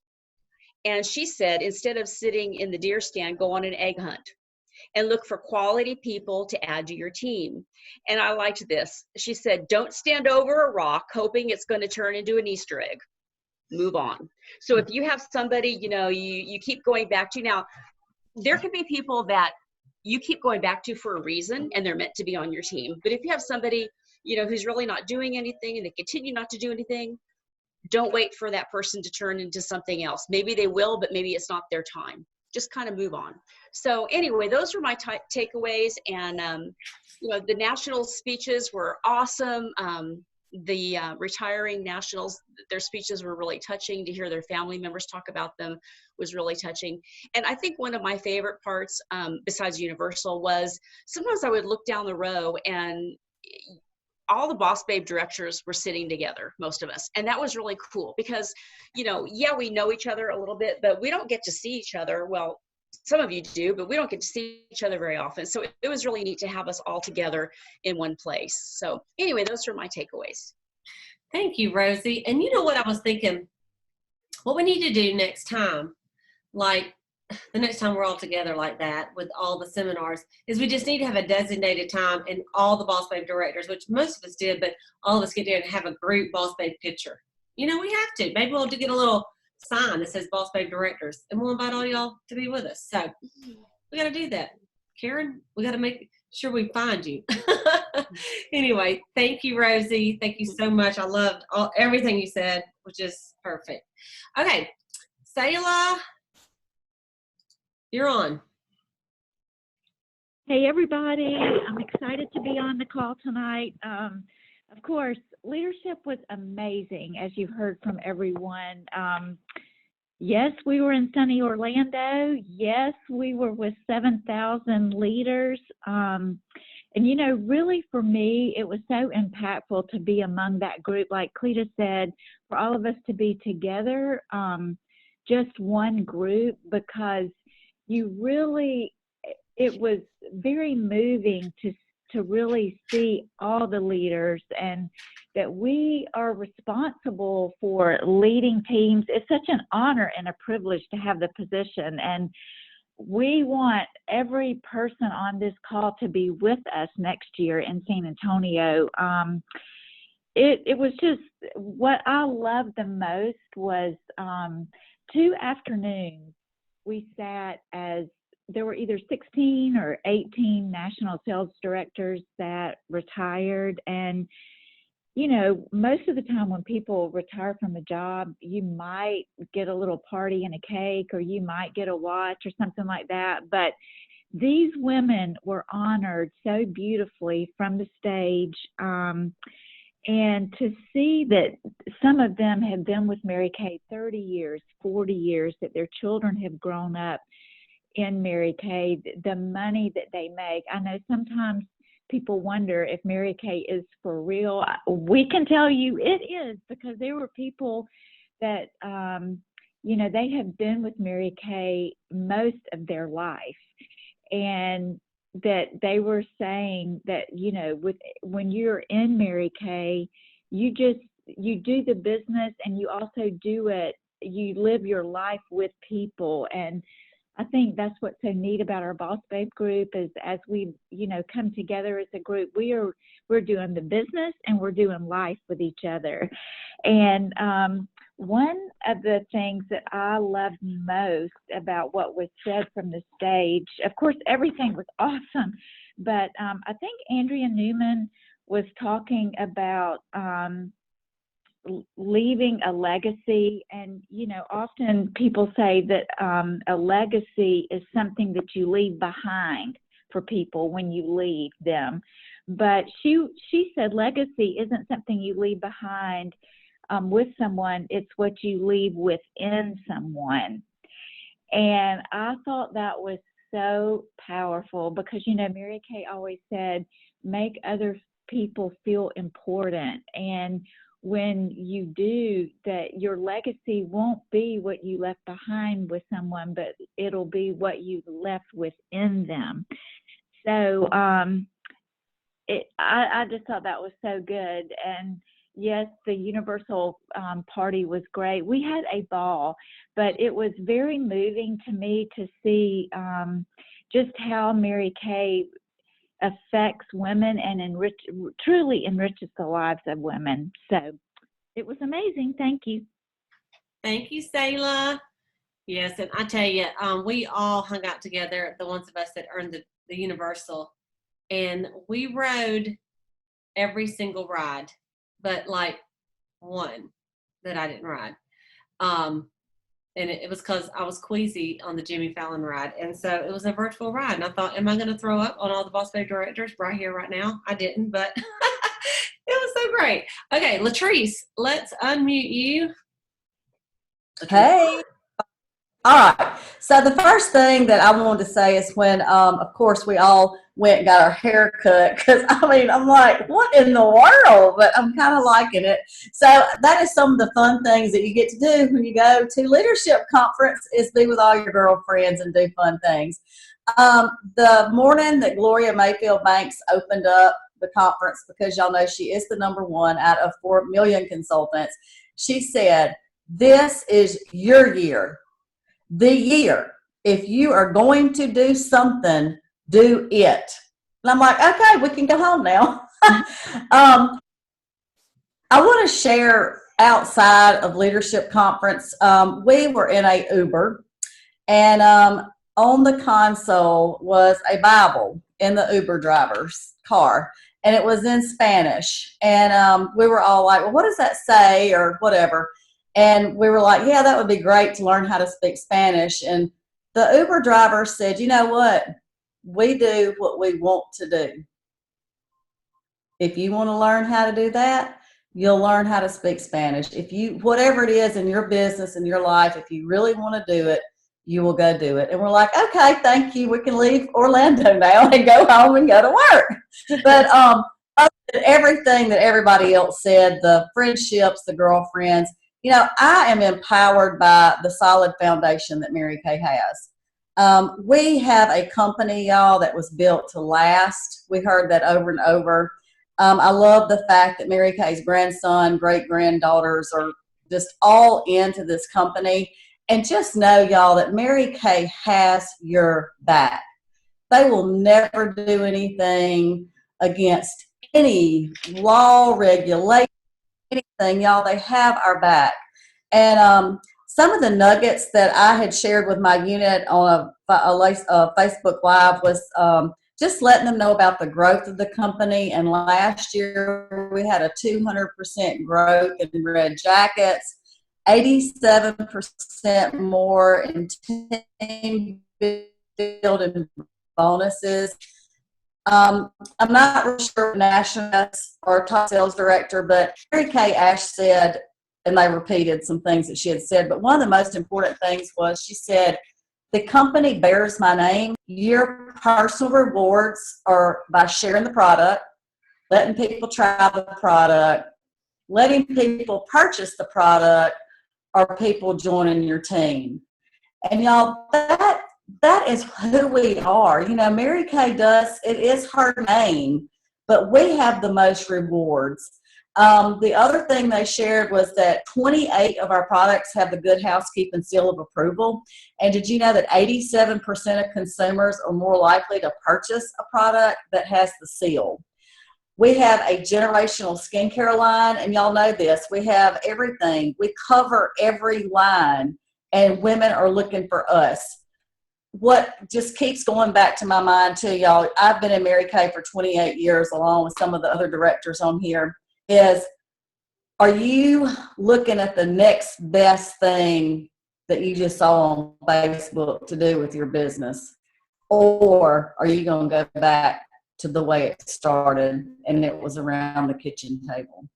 And she said, instead of sitting in the deer stand, go on an egg hunt and look for quality people to add to your team. And I liked this. She said, don't stand over a rock hoping it's going to turn into an Easter egg. Move on. So if you have somebody, you know, you keep going back to, now, there can be people that you keep going back to for a reason, and they're meant to be on your team. But if you have somebody, you know, who's really not doing anything and they continue not to do anything, don't wait for that person to turn into something else. Maybe they will, but maybe it's not their time. Just kind of move on. So anyway, those were my takeaways. And, you know, the national speeches were awesome. The retiring nationals, their speeches were really touching. To hear their family members talk about them was really touching. And I think one of my favorite parts, besides Universal, was sometimes I would look down the row and all the Boss Babe directors were sitting together, most of us. And that was really cool because, you know, yeah, we know each other a little bit, but we don't get to see each other. Well, some of you do, but we don't get to see each other very often. So it was really neat to have us all together in one place. So anyway, those were my takeaways. Thank you, Rosie. And you know what I was thinking? What we need to do next time, like the next time we're all together like that with all the seminars, is we just need to have a designated time, and all the Boss Babe directors, which most of us did, but all of us get there and have a group Boss Babe picture. You know, we have to. Maybe we'll get a little sign that says Boss Babe directors, and we'll invite all y'all to be with us. So we got to do that. Karen, we got to make sure we find you. Anyway, thank you, Rosie. Thank you so much. I loved everything you said, which is perfect. Okay, Sayla, you're on. Hey, everybody. I'm excited to be on the call tonight. Of course, leadership was amazing, as you've heard from everyone. Yes, we were in sunny Orlando. Yes, we were with 7,000 leaders. And, really for me, it was so impactful to be among that group. Like Cleta said, for all of us to be together, just one group, because it was very moving to really see all the leaders, and that we are responsible for leading teams. It's such an honor and a privilege to have the position. And we want every person on this call to be with us next year in San Antonio. It was just, what I loved the most was 2 afternoons we sat as there were either 16 or 18 national sales directors that retired. And, most of the time when people retire from a job, you might get a little party and a cake, or you might get a watch or something like that. But these women were honored so beautifully from the stage. And to see that some of them have been with Mary Kay 30 years, 40 years, that their children have grown up in Mary Kay, the money that they make. I know sometimes people wonder if Mary Kay is for real. We can tell you it is, because there were people that, they have been with Mary Kay most of their life. And that they were saying that, when you're in Mary Kay, you do the business, and you also you live your life with people. And I think that's what's so neat about our Boss Babe group, is as we, come together as a group, we're doing the business and we're doing life with each other. And one of the things that I loved most about what was said from the stage, of course, everything was awesome, but I think Andrea Newman was talking about leaving a legacy. And, often people say that a legacy is something that you leave behind for people when you leave them. But she said legacy isn't something you leave behind with someone, it's what you leave within someone. And I thought that was so powerful, because, Mary Kay always said, make other people feel important. And when you do that, your legacy won't be what you left behind with someone, but it'll be what you left within them. So I just thought that was so good. And yes, the Universal party was great. We had a ball, but it was very moving to me to see just how Mary Kay affects women and truly enriches the lives of women. So it was amazing. Thank you. Thank you, Sayla. Yes, and I tell you, we all hung out together, the ones of us that earned the Universal, and we rode every single ride, but like one that I didn't ride. And it was because I was queasy on the Jimmy Fallon ride. And so it was a virtual ride. And I thought, am I going to throw up on all the Boss Babe directors right here, right now? I didn't, but it was so great. Okay, Latrice, let's unmute you. Latrice. Hey. All right. So the first thing that I wanted to say is when, of course, we all went and got our hair cut, because, I'm like, what in the world? But I'm kind of liking it. So that is some of the fun things that you get to do when you go to leadership conference, is be with all your girlfriends and do fun things. The morning that Gloria Mayfield Banks opened up the conference, because y'all know she is the #1 out of 4 million consultants, she said, this is your year. The year. If you are going to do something, do it. And I'm like, okay, we can go home now. I want to share outside of leadership conference. We were in a Uber, and on the console was a Bible in the Uber driver's car, and it was in Spanish. And we were all like, well, what does that say, or whatever. And we were like, yeah, that would be great to learn how to speak Spanish. And the Uber driver said, you know what? We do what we want to do. If you want to learn how to do that, you'll learn how to speak Spanish. If you, whatever it is in your business, in your life, if you really want to do it, you will go do it. And we're like, okay, thank you. We can leave Orlando now and go home and go to work. But other than everything that everybody else said, the friendships, the girlfriends, I am empowered by the solid foundation that Mary Kay has. We have a company, y'all, that was built to last. We heard that over and over. I love the fact that Mary Kay's grandson, great-granddaughters are just all into this company. And just know, y'all, that Mary Kay has your back. They will never do anything against any law, regulation, anything, y'all. They have our back. And some of the nuggets that I had shared with my unit on a Facebook Live was just letting them know about the growth of the company. And last year, we had a 200% growth in red jackets. 87% more in team building bonuses. I'm not really sure if National or top sales director, but Mary Kay Ash said, and they repeated some things that she had said, but one of the most important things was she said, the company bears my name. Your personal rewards are by sharing the product, letting people try the product, letting people purchase the product, or people joining your team. And y'all, that is who we are. Mary Kay it is her name, but we have the most rewards. The other thing they shared was that 28 of our products have the Good Housekeeping seal of approval. And did you know that 87% of consumers are more likely to purchase a product that has the seal? We have a generational skincare line, and y'all know this. We have everything. We cover every line, and women are looking for us. What just keeps going back to my mind, too, y'all, I've been in Mary Kay for 28 years, along with some of the other directors on here, is are you looking at the next best thing that you just saw on Facebook to do with your business? Or are you going to go back to the way it started, and it was around the kitchen table?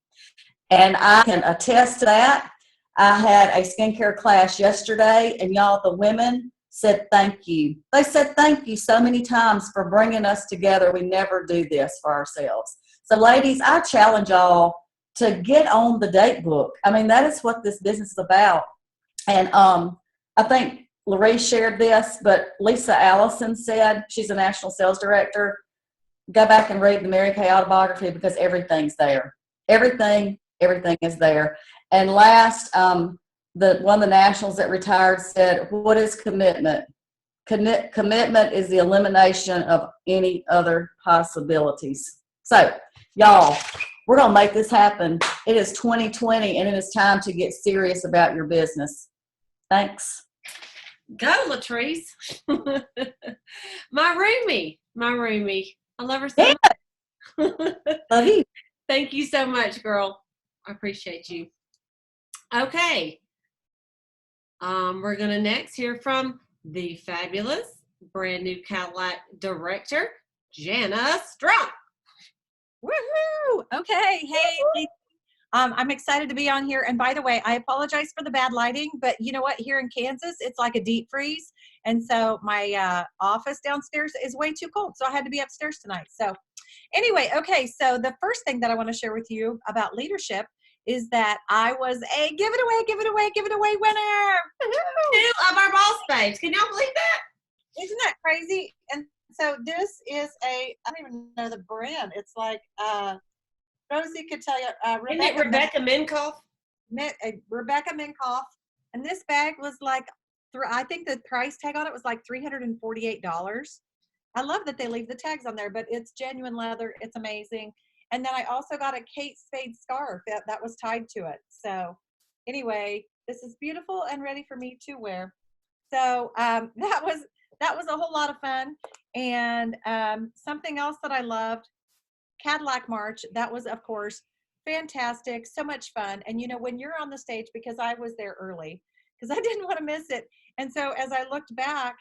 And I can attest to that. I had a skincare class yesterday, and y'all, the women said thank you. They said thank you so many times for bringing us together. We never do this for ourselves. So ladies, I challenge y'all to get on the date book. I mean, that is what this business is about. And I think Larice shared this, but Lisa Allison said, she's a national sales director, go back and read the Mary Kay autobiography because everything's there. Everything is there. And last, one of the nationals that retired said, what is commitment? Commitment is the elimination of any other possibilities. So, y'all, we're going to make this happen. It is 2020, and it is time to get serious about your business. Thanks. Go, Latrice. My roomie. I love her so much. Love you. Thank you so much, girl. I appreciate you. Okay. We're going to next hear from the fabulous brand new Cadillac director, Jana Strunk. Woohoo! Okay, hey, I'm excited to be on here. And by the way, I apologize for the bad lighting, but you know what? Here in Kansas, it's like a deep freeze. And so my office downstairs is way too cold. So I had to be upstairs tonight. So anyway, okay. So the first thing that I want to share with you about leadership is that I was a give it away winner. Two of our boss babes. Can y'all believe that? Isn't that crazy? And so this is I don't even know the brand. It's like, Rosie could tell you. Isn't it Rebecca Minkoff? Rebecca Minkoff. And this bag was like, I think the price tag on it was like $348. I love that they leave the tags on there, but it's genuine leather. It's amazing. And then I also got a Kate Spade scarf that was tied to it. So anyway, this is beautiful and ready for me to wear. So that was a whole lot of fun. And something else that I loved, Cadillac March, that was, of course, fantastic, so much fun. And, you know, when you're on the stage, because I was there early, because I didn't want to miss it. And so as I looked back,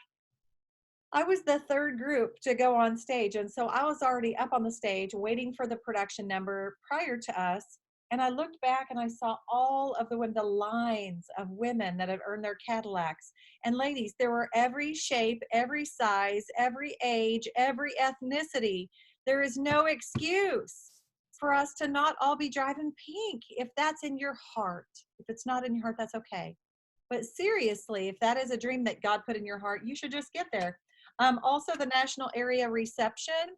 I was the third group to go on stage. And so I was already up on the stage waiting for the production number prior to us. And I looked back and I saw all of the lines of women that had earned their Cadillacs. And ladies, there were every shape, every size, every age, every ethnicity. There is no excuse for us to not all be driving pink if that's in your heart. If it's not in your heart, that's okay. But seriously, if that is a dream that God put in your heart, you should just get there. Also, the National Area Reception,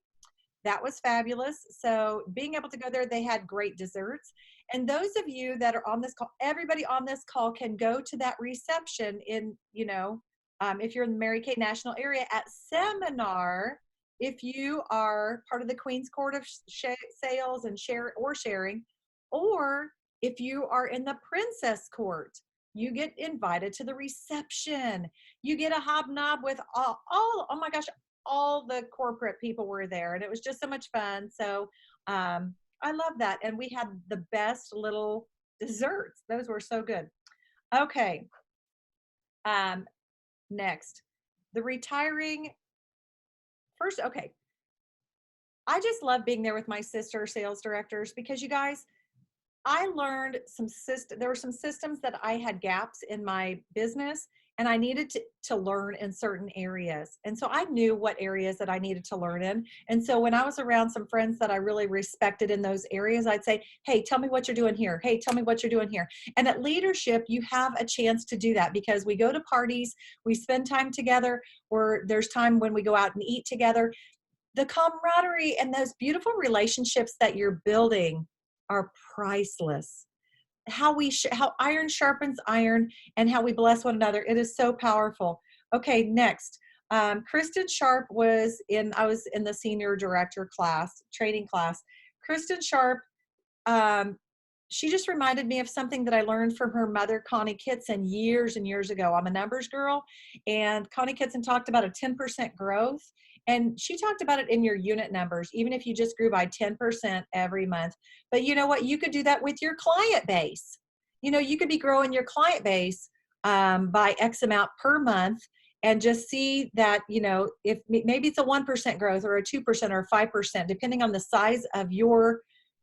that was fabulous. So being able to go there, they had great desserts. And those of you that are on this call, everybody on this call can go to that reception in, if you're in the Mary Kay National Area at Seminar, if you are part of the Queen's Court of Sales and sharing, or if you are in the Princess Court, you get invited to the reception. You get a hobnob with oh my gosh, all the corporate people were there, and it was just so much fun. So I love that. And we had the best little desserts. Those were so good. Okay. Next, the retiring first. Okay. I just love being there with my sister sales directors because you guys, I learned there were some systems that I had gaps in my business, and I needed to learn in certain areas. And so I knew what areas that I needed to learn in. And so when I was around some friends that I really respected in those areas, I'd say, hey, tell me what you're doing here. Hey, tell me what you're doing here. And at leadership, you have a chance to do that because we go to parties, we spend time together, or there's time when we go out and eat together. The camaraderie and those beautiful relationships that you're building are priceless. How iron sharpens iron and how we bless one another. It is so powerful. Okay, next. Kristen Sharp I was in the senior director class, training class. Kristen Sharp, she just reminded me of something that I learned from her mother, Connie Kitson, years and years ago. I'm a numbers girl, and Connie Kitson talked about a 10% growth. And she talked about it in your unit numbers, even if you just grew by 10% every month. But you know what? You could do that with your client base. You could be growing your client base by X amount per month and just see that, if maybe it's a 1% growth or a 2% or a 5%, depending on the size of your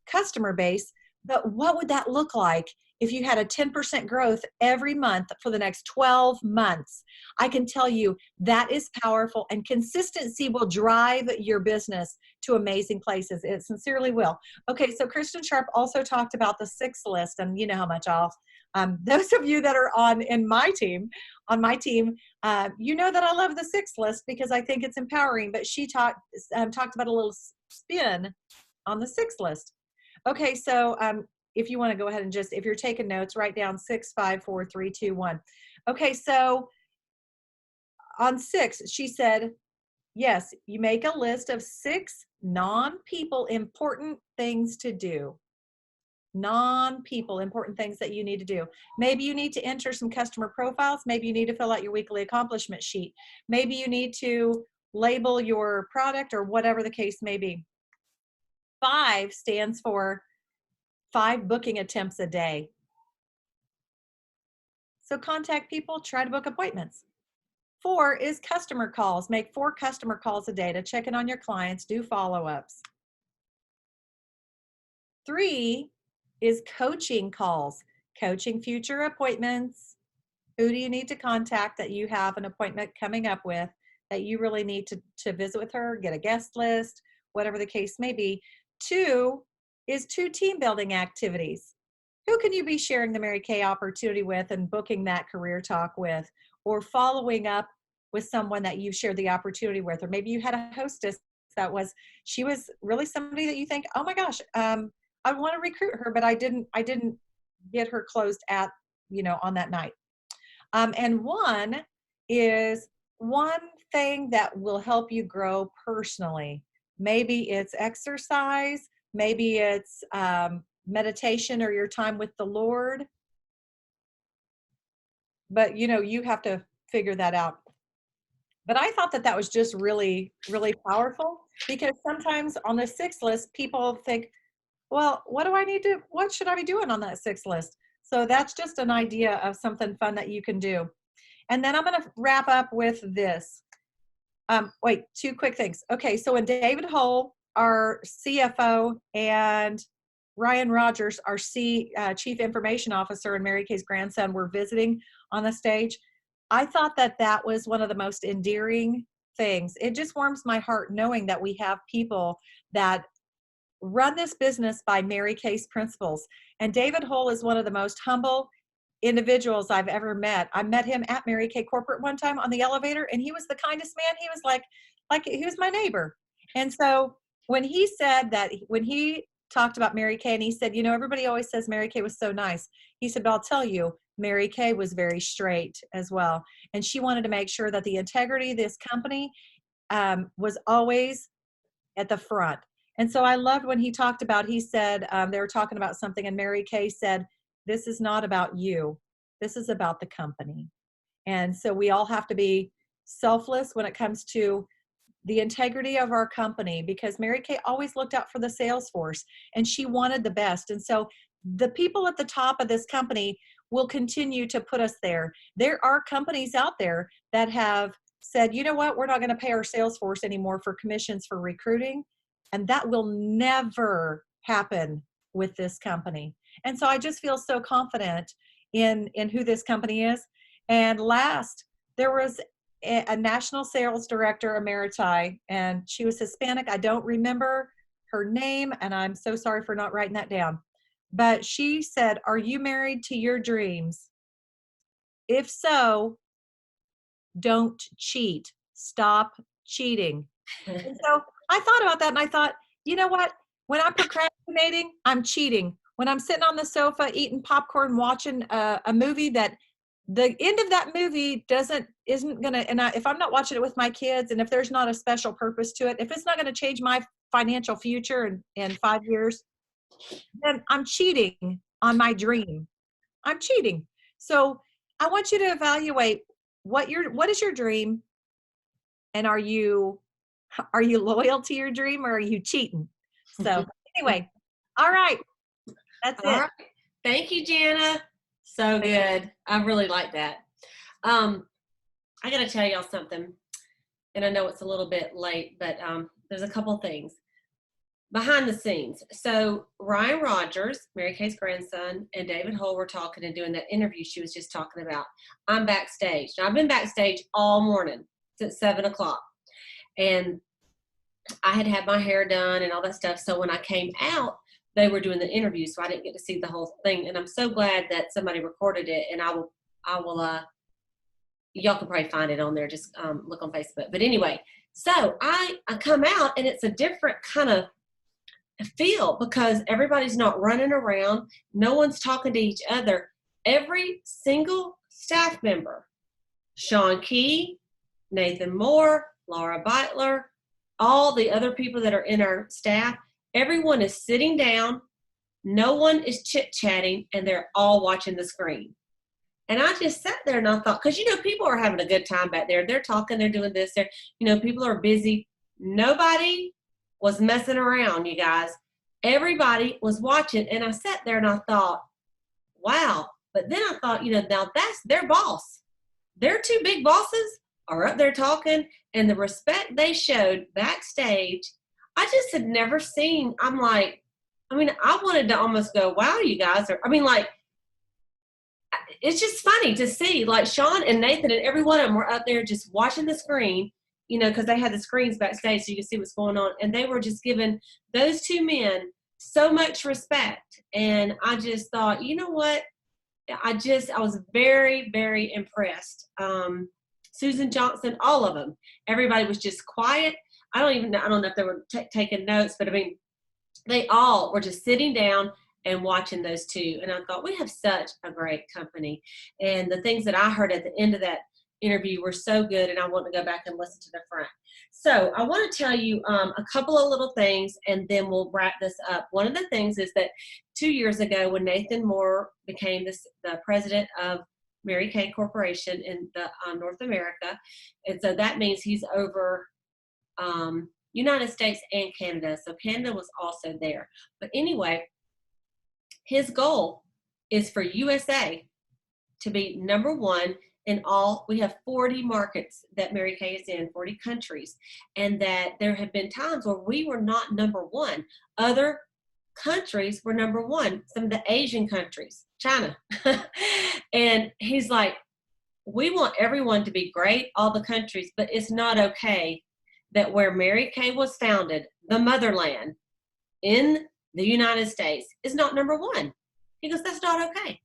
customer base. But what would that look like if you had a 10% growth every month for the next 12 months? I can tell you that is powerful, and consistency will drive your business to amazing places. It sincerely will. Okay, so Kristen Sharp also talked about the 6 list, and you know how much those of you that are on my team, you know that I love the 6 list because I think it's empowering, but she talked about a little spin on the 6 list. Okay, so if you want to go ahead and if you're taking notes, write down 6, 5, 4, 3, 2, 1. Okay, so on 6, she said, yes, you make a list of 6 non-people important things to do. Non-people important things that you need to do. Maybe you need to enter some customer profiles. Maybe you need to fill out your weekly accomplishment sheet. Maybe you need to label your product or whatever the case may be. 5 stands for 5 booking attempts a day. So contact people, try to book appointments. 4 is customer calls. Make 4 customer calls a day to check in on your clients, do follow-ups. 3 is coaching calls, coaching future appointments. Who do you need to contact that you have an appointment coming up with that you really need to visit with her, get a guest list, whatever the case may be. 2 is 2 team building activities. Who can you be sharing the Mary Kay opportunity with and booking that career talk with, or following up with someone that you've shared the opportunity with, or maybe you had a hostess she was really somebody that you think, oh my gosh, I want to recruit her, but I didn't get her closed at, on that night. And 1 is one thing that will help you grow personally. Maybe it's exercise, maybe it's meditation or your time with the Lord. But, you have to figure that out. But I thought that was just really, really powerful, because sometimes on the 6 list, people think, well, what should I be doing on that 6 list? So that's just an idea of something fun that you can do. And then I'm going to wrap up with this. 2 quick things. Okay, so when David Hull, our CFO, and Ryan Rogers, our Chief Information Officer, and Mary Kay's grandson were visiting on the stage, I thought that that was one of the most endearing things. It just warms my heart knowing that we have people that run this business by Mary Kay's principles. And David Hull is one of the most humble individuals I've ever met. I met him at Mary Kay Corporate one time on the elevator, and he was the kindest man. He was like he was my neighbor. And so when he said that, when he talked about Mary Kay, and he said, you know, everybody always says Mary Kay was so nice. He said, but I'll tell you, Mary Kay was very straight as well. And she wanted to make sure that the integrity of this company was always at the front. And so I loved when he talked about, he said, they were talking about something, and Mary Kay said, this is not about you. This is about the company. And so we all have to be selfless when it comes to the integrity of our company, because Mary Kay always looked out for the sales force, and she wanted the best. And so the people at the top of this company will continue to put us there. There are companies out there that have said, you know what, we're not going to pay our sales force anymore for commissions for recruiting. And that will never happen with this company. And so I just feel so confident in who this company is. And last, there was a national sales director emeriti, and she was Hispanic. I don't remember her name, and I'm so sorry for not writing that down. But she said, are you married to your dreams? If so, don't cheat. Stop cheating. And so I thought about that, and I thought, you know what? When I'm procrastinating, I'm cheating. When I'm sitting on the sofa eating popcorn, watching a movie that the end of that movie isn't gonna, and if I'm not watching it with my kids, and if there's not a special purpose to it, if it's not gonna change my financial future in 5 years, then I'm cheating on my dream. I'm cheating. So I want you to evaluate what is your dream, and are you loyal to your dream, or are you cheating? So anyway, all right, that's All it. right. Thank you, Jana. So good. I really like that. I got to tell y'all something, and I know it's a little bit late, but there's a couple things behind the scenes. So Ryan Rogers, Mary Kay's grandson, and David Hull were talking and doing that interview she was just talking about. I'm backstage. Now, I've been backstage all morning since 7 o'clock, and I had my hair done and all that stuff. So when I came out, they were doing the interview, so I didn't get to see the whole thing. And I'm so glad that somebody recorded it, and I will y'all can probably find it on there. Just look on Facebook. But anyway, so I come out, and it's a different kind of feel, because everybody's not running around. No one's talking to each other. Every single staff member, Sean Key, Nathan Moore, Laura Beitler, all the other people that are in our staff, everyone is sitting down. No one is chit-chatting, and they're all watching the screen. And I just sat there, and I thought, because, people are having a good time back there. They're talking, they're doing this. People are busy. Nobody was messing around, you guys. Everybody was watching, and I sat there, and I thought, wow. But then I thought, now that's their boss. Their two big bosses are up there talking, and the respect they showed backstage, I just had never seen. I wanted to almost go, wow, you guys are, it's just funny to see, like Sean and Nathan and every one of them were up there just watching the screen, because they had the screens backstage so you could see what's going on. And they were just giving those two men so much respect. And I just thought, you know what? I was very, very impressed. Susan Johnson, all of them. Everybody was just quiet. I don't know if they were taking notes, but they all were just sitting down and watching those two. And I thought, we have such a great company. And the things that I heard at the end of that interview were so good, and I want to go back and listen to the front. So I want to tell you a couple of little things, and then we'll wrap this up. One of the things is that 2 years ago, when Nathan Moore became the president of Mary Kay Corporation in the North America, and so that means he's over United States and Canada. So Canada was also there. But anyway, his goal is for USA to be number one in all. We have 40 markets that Mary Kay is in, 40 countries, and that there have been times where we were not number one. Other countries were number one, some of the Asian countries, China. And he's like, we want everyone to be great, all the countries, but it's not okay that where Mary Kay was founded, the motherland in the United States, is not number one. He goes, that's not okay.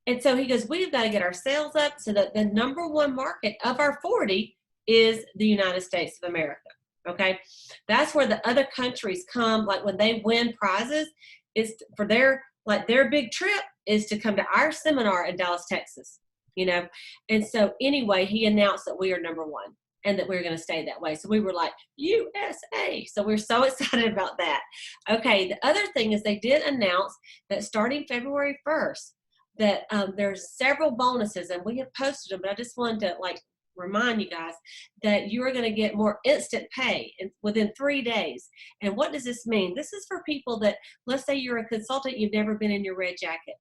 And so he goes, we've got to get our sales up so that the number one market of our 40 is the United States of America. Okay. That's where the other countries come, like when they win prizes, is for their big trip is to come to our seminar in Dallas, Texas, you know? And so anyway, he announced that we are number one and that we we're going to stay that way. So we were like, USA. So we're so excited about that. Okay. The other thing is they did announce that starting February 1st, that there's several bonuses, and we have posted them, but I just wanted to remind you guys that you are going to get more instant pay within 3 days. And what does this mean? This is for people that, let's say you're a consultant, you've never been in your red jacket,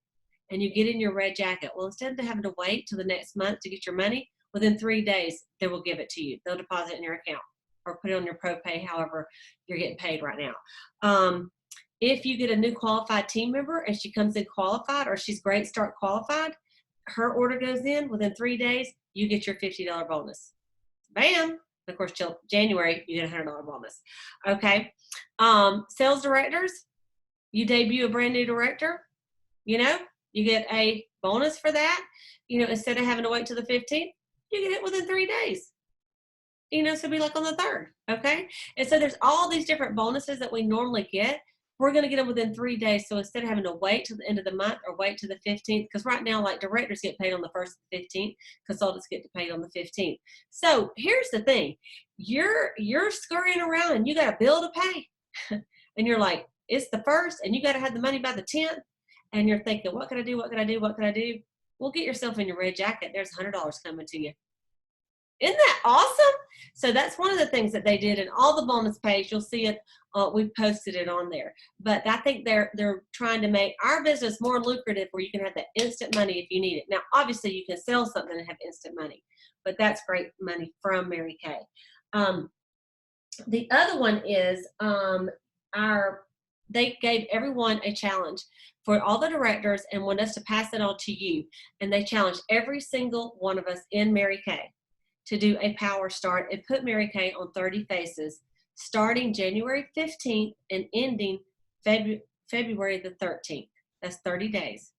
and you get in your red jacket. Well, instead of having to wait till the next month to get your money, within 3 days, they will give it to you. They'll deposit it in your account or put it on your pro pay, however you're getting paid right now. If you get a new qualified team member and she comes in qualified, or she's great start qualified, her order goes in within 3 days, you get your $50 bonus. Bam. Of course, till January, you get a $100 bonus. Okay. Sales directors, you debut a brand new director, you know, you get a bonus for that. You know, instead of having to wait till the 15th, you get it within 3 days. You know, so it'll be like on the 3rd. Okay. And so there's all these different bonuses that we normally get. We're going to get them within 3 days. So instead of having to wait till the end of the month or wait to the 15th, because right now, like directors get paid on the 1st and 15th, consultants get paid on the 15th. So here's the thing. You're scurrying around and you got a bill to pay. And you're like, it's the 1st and you got to have the money by the 10th. And you're thinking, what can I do? What can I do? What can I do? Well, get yourself in your red jacket. There's $100 coming to you. Isn't that awesome? So that's one of the things that they did in all the bonus page. You'll see it. We posted it on there. But I think they're trying to make our business more lucrative, where you can have that instant money if you need it. Now, obviously, you can sell something and have instant money, but that's great money from Mary Kay. The other one is they gave everyone a challenge for all the directors and want us to pass it on to you. And they challenged every single one of us in Mary Kay to do a power start and put Mary Kay on 30 faces, starting January 15th and ending February the 13th. That's 30 days.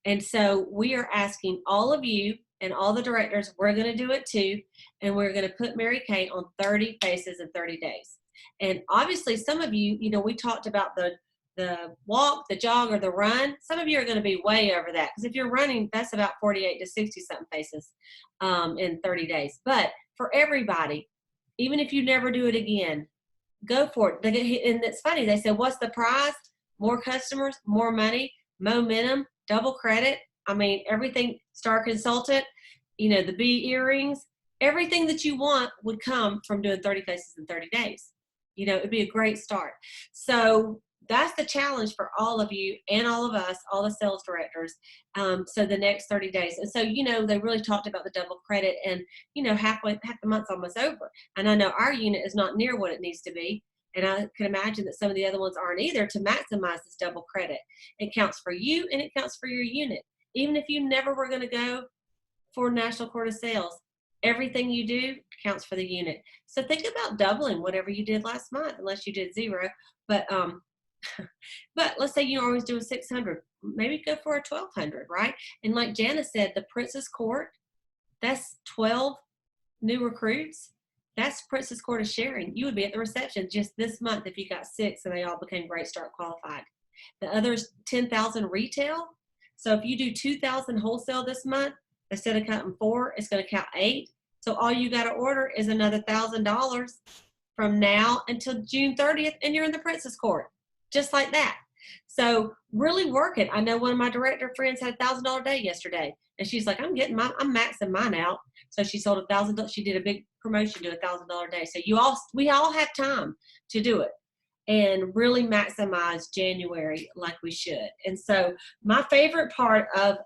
And so we are asking all of you and all the directors, we're going to do it too. And we're going to put Mary Kay on 30 faces in 30 days. And obviously some of you, you know, we talked about the walk, the jog, or the run. Some of you are going to be way over that, because if you're running, that's about 48 to 60 something faces in 30 days. But for everybody, even if you never do it again, go for it. And it's funny, they said, what's the prize? More customers, more money, momentum, double credit. I mean, everything, star consultant, you know, the bee earrings, everything that you want would come from doing 30 faces in 30 days. You know, it'd be a great start. So that's the challenge for all of you and all of us, all the sales directors. So the next 30 days. And so, you know, they really talked about the double credit, and, you know, half the month's almost over. And I know our unit is not near what it needs to be. And I can imagine that some of the other ones aren't either, to maximize this double credit. It counts for you and it counts for your unit. Even if you never were going to go for National Court of Sales, everything you do counts for the unit. So think about doubling whatever you did last month, unless you did 0. But let's say you always do a 600, maybe go for a 1200, right? And like Jana said, the Princess Court, that's 12 new recruits. That's Princess Court of sharing. You would be at the reception just this month if you got 6 and they all became great start qualified. The others, 10,000 retail. So if you do 2,000 wholesale this month, instead of counting 4, it's going to count 8. So all you got to order is another $1,000 from now until June 30th, and you're in the Princess Court, just like that. So really work it. I know one of my director friends had a $1,000 day yesterday, and she's like, I'm maxing mine out. So she sold $1,000. She did a big promotion to a $1,000 day. So we all have time to do it and really maximize January like we should. And so my favorite part of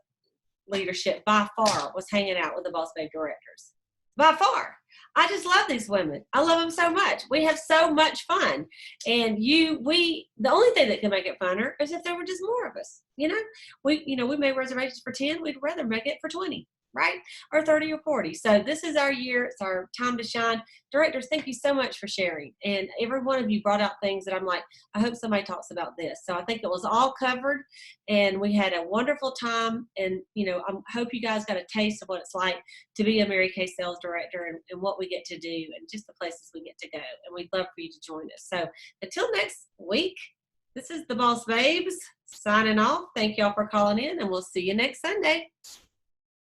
leadership by far was hanging out with the Boss Babe directors. By far. I just love these women. I love them so much. We have so much fun. And the only thing that can make it funner is if there were just more of us, we made reservations for 10. We'd rather make it for 20, right? Or 30 or 40. So this is our year. It's our time to shine. Directors, thank you so much for sharing. And every one of you brought out things that I'm like, I hope somebody talks about this. So I think it was all covered, and we had a wonderful time. And, I hope you guys got a taste of what it's like to be a Mary Kay sales director, and what we get to do and just the places we get to go. And we'd love for you to join us. So until next week, this is the Boss Babes signing off. Thank y'all for calling in, and we'll see you next Sunday.